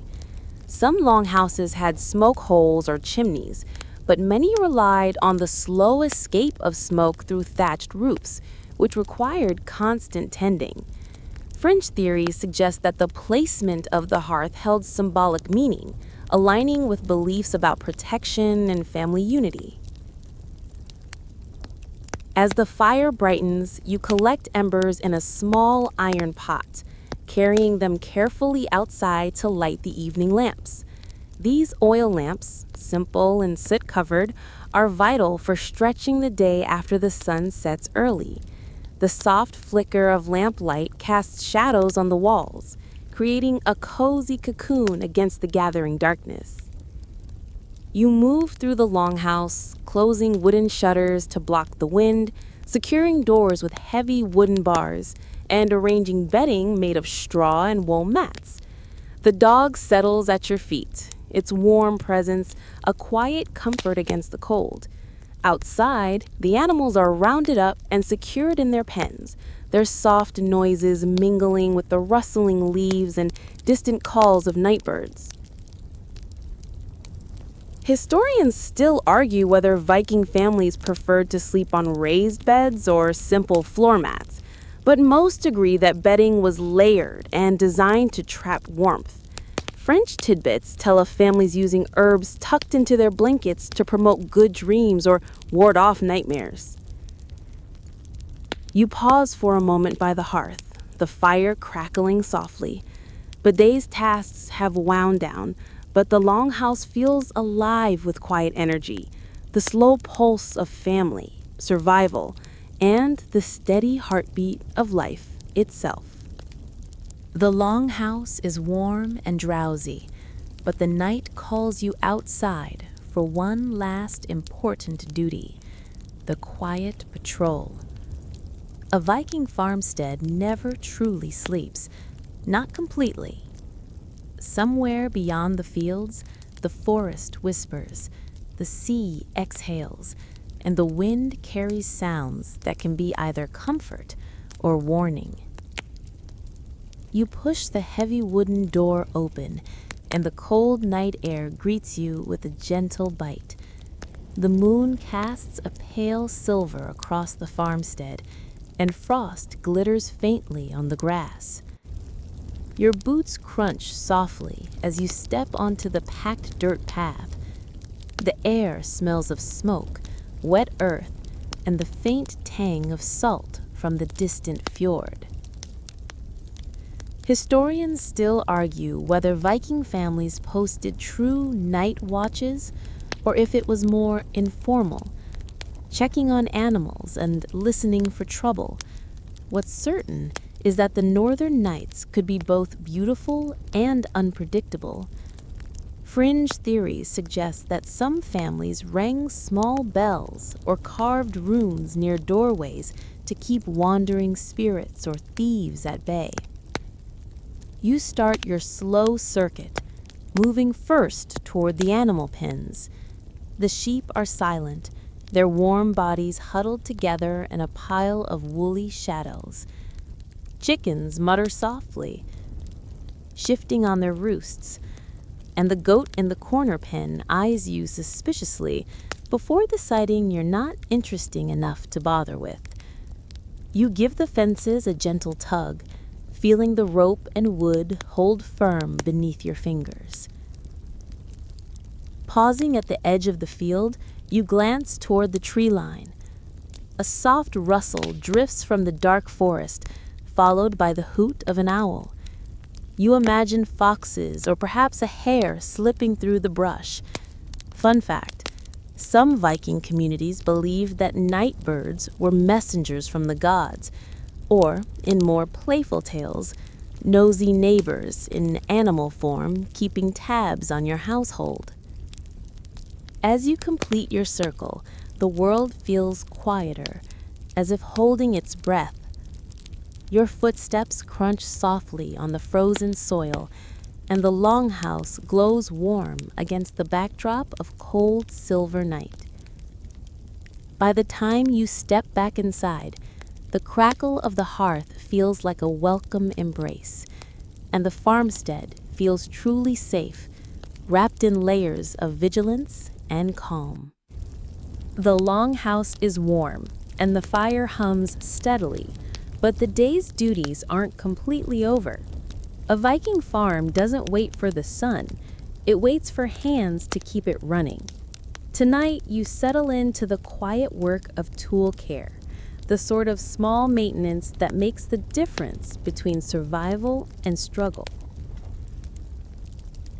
Some longhouses had smoke holes or chimneys, but many relied on the slow escape of smoke through thatched roofs, which required constant tending. French theories suggest that the placement of the hearth held symbolic meaning, aligning with beliefs about protection and family unity. As the fire brightens, you collect embers in a small iron pot, carrying them carefully outside to light the evening lamps. These oil lamps, simple and soot-covered, are vital for stretching the day after the sun sets early. The soft flicker of lamplight casts shadows on the walls, creating a cozy cocoon against the gathering darkness. You move through the longhouse, closing wooden shutters to block the wind, securing doors with heavy wooden bars, and arranging bedding made of straw and wool mats. The dog settles at your feet, its warm presence a quiet comfort against the cold. Outside, the animals are rounded up and secured in their pens, their soft noises mingling with the rustling leaves and distant calls of nightbirds. Historians still argue whether Viking families preferred to sleep on raised beds or simple floor mats, but most agree that bedding was layered and designed to trap warmth. French tidbits tell of families using herbs tucked into their blankets to promote good dreams or ward off nightmares. You pause for a moment by the hearth, the fire crackling softly. The day's tasks have wound down, but the longhouse feels alive with quiet energy, the slow pulse of family, survival, and the steady heartbeat of life itself. The longhouse is warm and drowsy, but the night calls you outside for one last important duty, the quiet patrol. A Viking farmstead never truly sleeps, not completely. Somewhere beyond the fields, the forest whispers, the sea exhales, and the wind carries sounds that can be either comfort or warning. You push the heavy wooden door open, and the cold night air greets you with a gentle bite. The moon casts a pale silver across the farmstead, and frost glitters faintly on the grass. Your boots crunch softly as you step onto the packed dirt path. The air smells of smoke, wet earth, and the faint tang of salt from the distant fjord. Historians still argue whether Viking families posted true night watches or if it was more informal, checking on animals and listening for trouble. What's certain is that the northern nights could be both beautiful and unpredictable. Fringe theories suggest that some families rang small bells or carved runes near doorways to keep wandering spirits or thieves at bay. You start your slow circuit, moving first toward the animal pens. The sheep are silent, their warm bodies huddled together in a pile of woolly shadows. Chickens mutter softly, shifting on their roosts, and the goat in the corner pen eyes you suspiciously before deciding you're not interesting enough to bother with. You give the fences a gentle tug, feeling the rope and wood hold firm beneath your fingers. Pausing at the edge of the field, you glance toward the tree line. A soft rustle drifts from the dark forest, followed by the hoot of an owl. You imagine foxes or perhaps a hare slipping through the brush. Fun fact, some Viking communities believed that night birds were messengers from the gods, or, in more playful tales, nosy neighbors in animal form keeping tabs on your household. As you complete your circle, the world feels quieter, as if holding its breath. Your footsteps crunch softly on the frozen soil, and the longhouse glows warm against the backdrop of cold silver night. By the time you step back inside, the crackle of the hearth feels like a welcome embrace, and the farmstead feels truly safe, wrapped in layers of vigilance and calm. The longhouse is warm, and the fire hums steadily, but the day's duties aren't completely over. A Viking farm doesn't wait for the sun, it waits for hands to keep it running. Tonight, you settle into the quiet work of tool care, the sort of small maintenance that makes the difference between survival and struggle.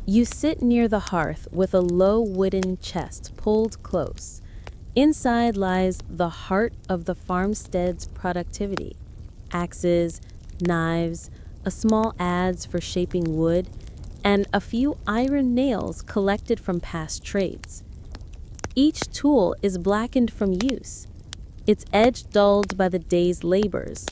You sit near the hearth with a low wooden chest pulled close. Inside lies the heart of the farmstead's productivity: axes, knives, a small adze for shaping wood, and a few iron nails collected from past trades. Each tool is blackened from use, its edge dulled by the day's labors.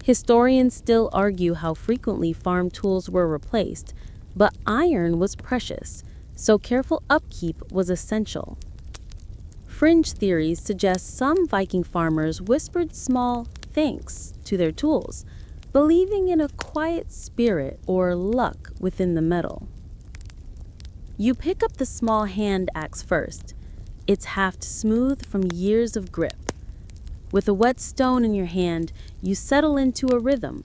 Historians still argue how frequently farm tools were replaced, but iron was precious, so careful upkeep was essential. Fringe theories suggest some Viking farmers whispered small thanks to their tools, believing in a quiet spirit or luck within the metal. You pick up the small hand axe first. It's haft smooth from years of grip. With a wet stone in your hand, you settle into a rhythm: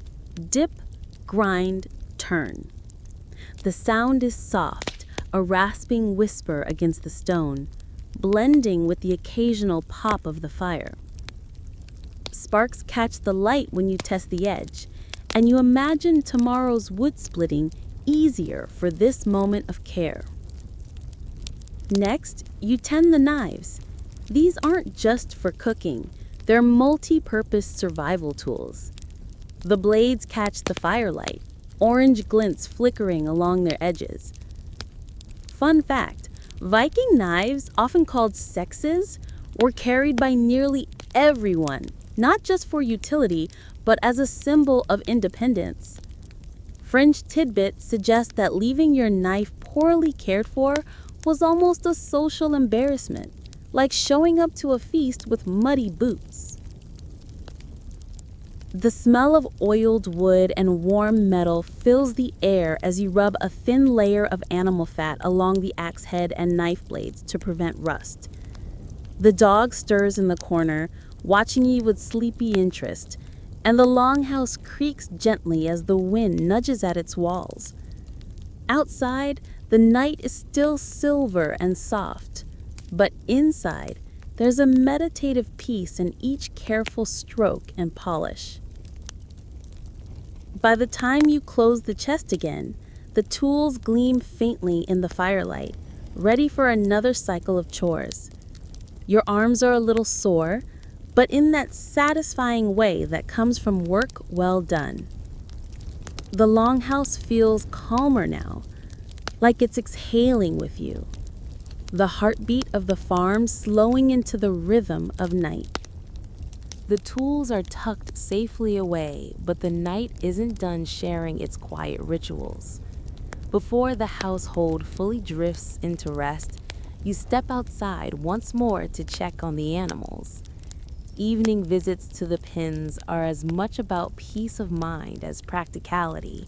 dip, grind, turn. The sound is soft, a rasping whisper against the stone, blending with the occasional pop of the fire. Sparks catch the light when you test the edge, and you imagine tomorrow's wood splitting easier for this moment of care. Next, you tend the knives. These aren't just for cooking, they're multi-purpose survival tools. The blades catch the firelight, orange glints flickering along their edges. Fun fact, Viking knives, often called sexes, were carried by nearly everyone, not just for utility, but as a symbol of independence. Fringe tidbits suggest that leaving your knife poorly cared for was almost a social embarrassment, like showing up to a feast with muddy boots. The smell of oiled wood and warm metal fills the air as you rub a thin layer of animal fat along the axe head and knife blades to prevent rust. The dog stirs in the corner, watching you with sleepy interest, and the longhouse creaks gently as the wind nudges at its walls. Outside, the night is still silver and soft, but inside, there's a meditative peace in each careful stroke and polish. By the time you close the chest again, the tools gleam faintly in the firelight, ready for another cycle of chores. Your arms are a little sore, but in that satisfying way that comes from work well done. The longhouse feels calmer now, like it's exhaling with you, the heartbeat of the farm slowing into the rhythm of night. The tools are tucked safely away, but the night isn't done sharing its quiet rituals. Before the household fully drifts into rest, you step outside once more to check on the animals. Evening visits to the pens are as much about peace of mind as practicality,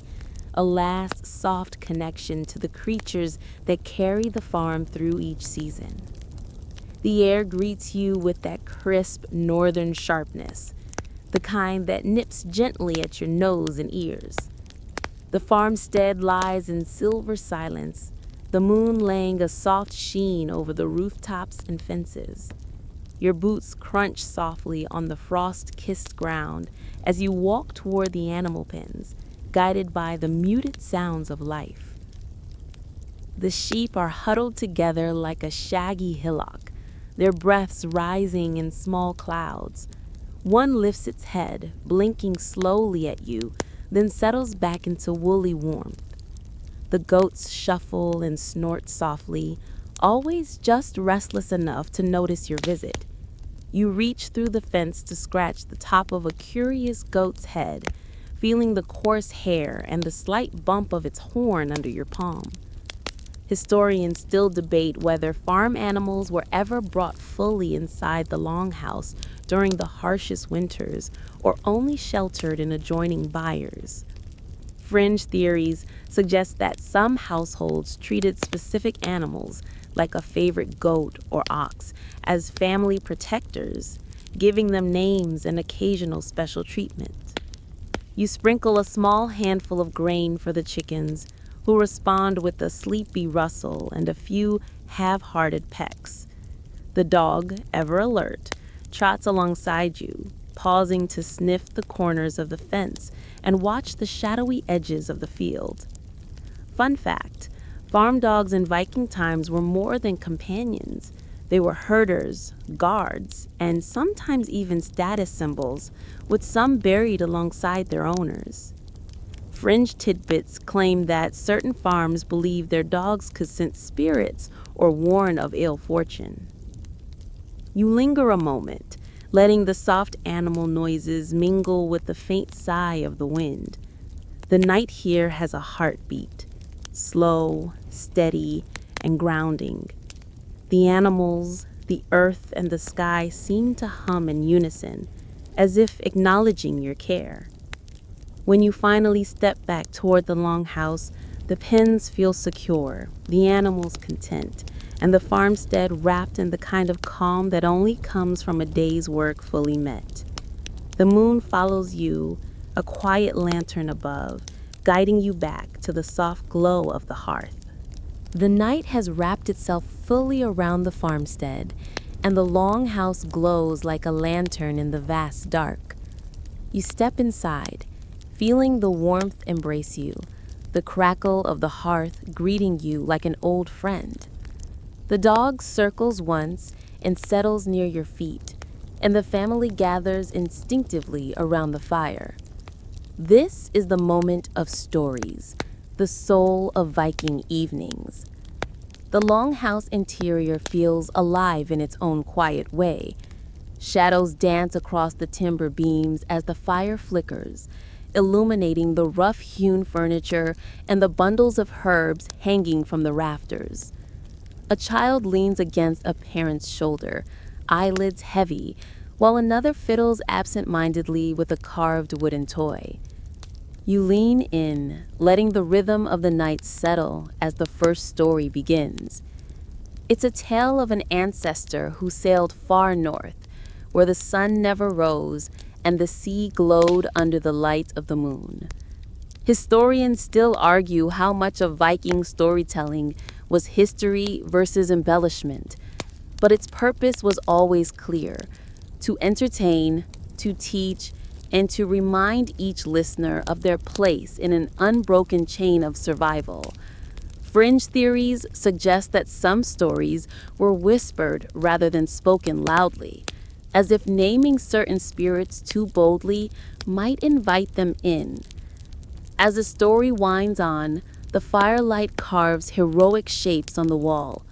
a last soft connection to the creatures that carry the farm through each season. The air greets you with that crisp northern sharpness, the kind that nips gently at your nose and ears. The farmstead lies in silver silence, the moon laying a soft sheen over the rooftops and fences. Your boots crunch softly on the frost-kissed ground as you walk toward the animal pens, guided by the muted sounds of life. The sheep are huddled together like a shaggy hillock, their breaths rising in small clouds. One lifts its head, blinking slowly at you, then settles back into woolly warmth. The goats shuffle and snort softly, always just restless enough to notice your visit. You reach through the fence to scratch the top of a curious goat's head, feeling the coarse hair and the slight bump of its horn under your palm. Historians still debate whether farm animals were ever brought fully inside the longhouse during the harshest winters or only sheltered in adjoining byres. Fringe theories suggest that some households treated specific animals, like a favorite goat or ox, as family protectors, giving them names and occasional special treatment. You sprinkle a small handful of grain for the chickens, who respond with a sleepy rustle and a few half-hearted pecks. The dog, ever alert, trots alongside you, pausing to sniff the corners of the fence and watch the shadowy edges of the field. Fun fact, farm dogs in Viking times were more than companions. They were herders, guards, and sometimes even status symbols, with some buried alongside their owners. Fringe tidbits claim that certain farms believed their dogs could sense spirits or warn of ill fortune. You linger a moment, letting the soft animal noises mingle with the faint sigh of the wind. The night here has a heartbeat, slow, steady, and grounding. The animals, the earth, and the sky seem to hum in unison, as if acknowledging your care. When you finally step back toward the longhouse, the pens feel secure, the animals content, and the farmstead wrapped in the kind of calm that only comes from a day's work fully met. The moon follows you, a quiet lantern above, guiding you back to the soft glow of the hearth. The night has wrapped itself fully around the farmstead, and the longhouse glows like a lantern in the vast dark. You step inside, feeling the warmth embrace you, the crackle of the hearth greeting you like an old friend. The dog circles once and settles near your feet, and the family gathers instinctively around the fire. This is the moment of stories, the soul of Viking evenings. The longhouse interior feels alive in its own quiet way. Shadows dance across the timber beams as the fire flickers, illuminating the rough-hewn furniture and the bundles of herbs hanging from the rafters. A child leans against a parent's shoulder, eyelids heavy, while another fiddles absent-mindedly with a carved wooden toy. You lean in, letting the rhythm of the night settle as the first story begins. It's a tale of an ancestor who sailed far north, where the sun never rose and the sea glowed under the light of the moon. Historians still argue how much of Viking storytelling was history versus embellishment, but its purpose was always clear: to entertain, to teach, and to remind each listener of their place in an unbroken chain of survival. Fringe theories suggest that some stories were whispered rather than spoken loudly, as if naming certain spirits too boldly might invite them in. As the story winds on, the firelight carves heroic shapes on the wall.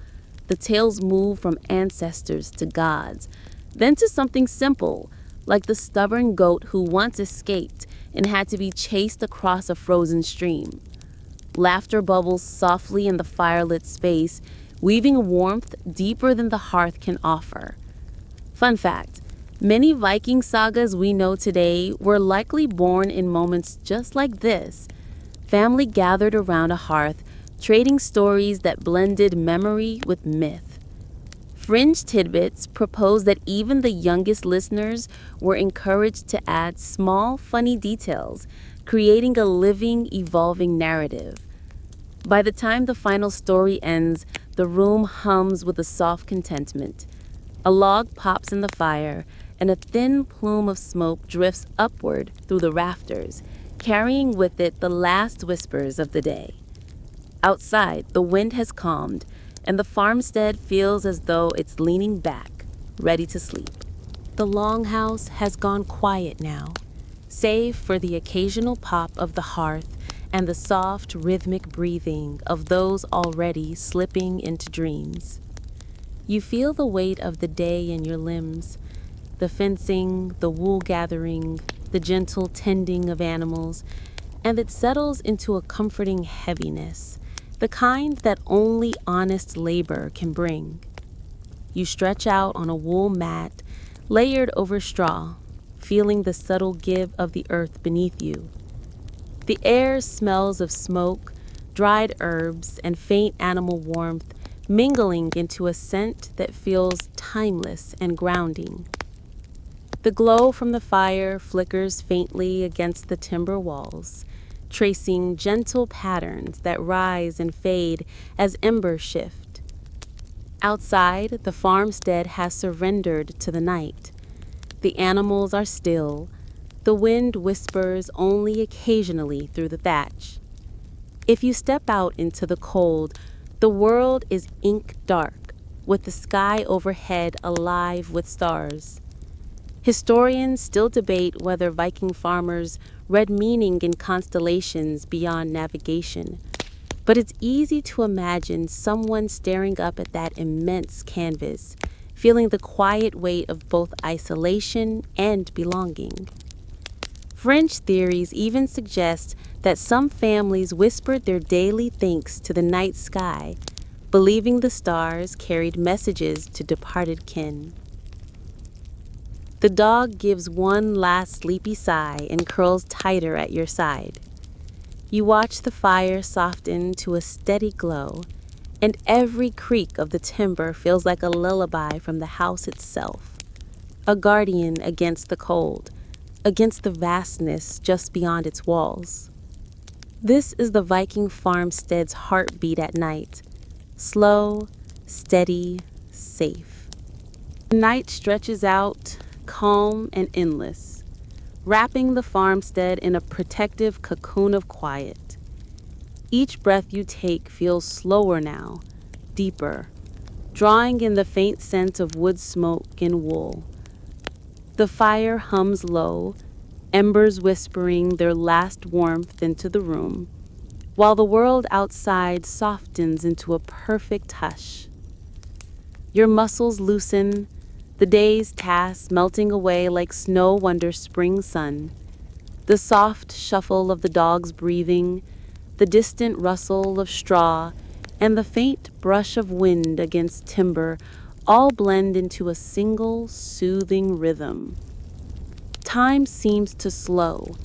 The tales move from ancestors to gods, then to something simple, like the stubborn goat who once escaped and had to be chased across a frozen stream. Laughter bubbles softly in the firelit space, weaving warmth deeper than the hearth can offer. Fun fact, many Viking sagas we know today were likely born in moments just like this. Family gathered around a hearth, trading stories that blended memory with myth. Fringe tidbits propose that even the youngest listeners were encouraged to add small, funny details, creating a living, evolving narrative. By the time the final story ends, the room hums with a soft contentment. A log pops in the fire, and a thin plume of smoke drifts upward through the rafters, carrying with it the last whispers of the day. Outside, the wind has calmed, and the farmstead feels as though it's leaning back, ready to sleep. The longhouse has gone quiet now, save for the occasional pop of the hearth and the soft, rhythmic breathing of those already slipping into dreams. You feel the weight of the day in your limbs, the fencing, the wool gathering, the gentle tending of animals, and it settles into a comforting heaviness, the kind that only honest labor can bring. You stretch out on a wool mat layered over straw, feeling the subtle give of the earth beneath you. The air smells of smoke, dried herbs, and faint animal warmth mingling into a scent that feels timeless and grounding. The glow from the fire flickers faintly against the timber walls, tracing gentle patterns that rise and fade as embers shift. Outside, the farmstead has surrendered to the night. The animals are still. The wind whispers only occasionally through the thatch. If you step out into the cold, the world is ink dark, with the sky overhead alive with stars. Historians still debate whether Viking farmers read meaning in constellations beyond navigation, but it's easy to imagine someone staring up at that immense canvas, feeling the quiet weight of both isolation and belonging. French theories even suggest that some families whispered their daily thanks to the night sky, believing the stars carried messages to departed kin. The dog gives one last sleepy sigh and curls tighter at your side. You watch the fire soften to a steady glow, and every creak of the timber feels like a lullaby from the house itself, a guardian against the cold, against the vastness just beyond its walls. This is the Viking farmstead's heartbeat at night, slow, steady, safe. The night stretches out, calm and endless, wrapping the farmstead in a protective cocoon of quiet. Each breath you take feels slower now, deeper, drawing in the faint scent of wood smoke and wool. The fire hums low, embers whispering their last warmth into the room, while the world outside softens into a perfect hush. Your muscles loosen, the day's tasks melting away like snow under spring sun. The soft shuffle of the dog's breathing, the distant rustle of straw, and the faint brush of wind against timber all blend into a single soothing rhythm. Time seems to slow,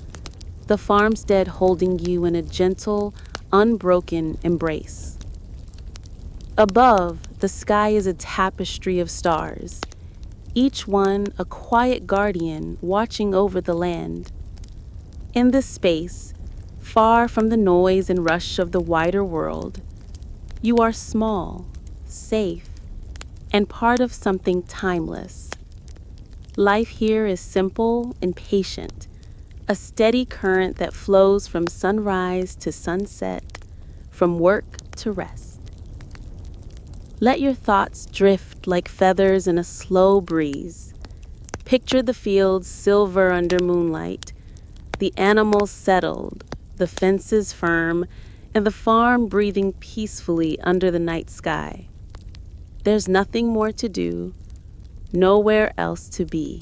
the farmstead holding you in a gentle, unbroken embrace. Above, the sky is a tapestry of stars, each one a quiet guardian watching over the land. In this space, far from the noise and rush of the wider world, you are small, safe, and part of something timeless. Life here is simple and patient, a steady current that flows from sunrise to sunset, from work to rest. Let your thoughts drift like feathers in a slow breeze. Picture the fields silver under moonlight, the animals settled, the fences firm, and the farm breathing peacefully under the night sky. There's nothing more to do, nowhere else to be.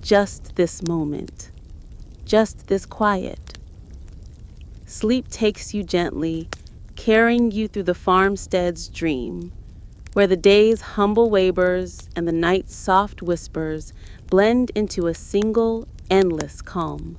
Just this moment, just this quiet. Sleep takes you gently, carrying you through the farmstead's dream, where the day's humble labors and the night's soft whispers blend into a single, endless calm.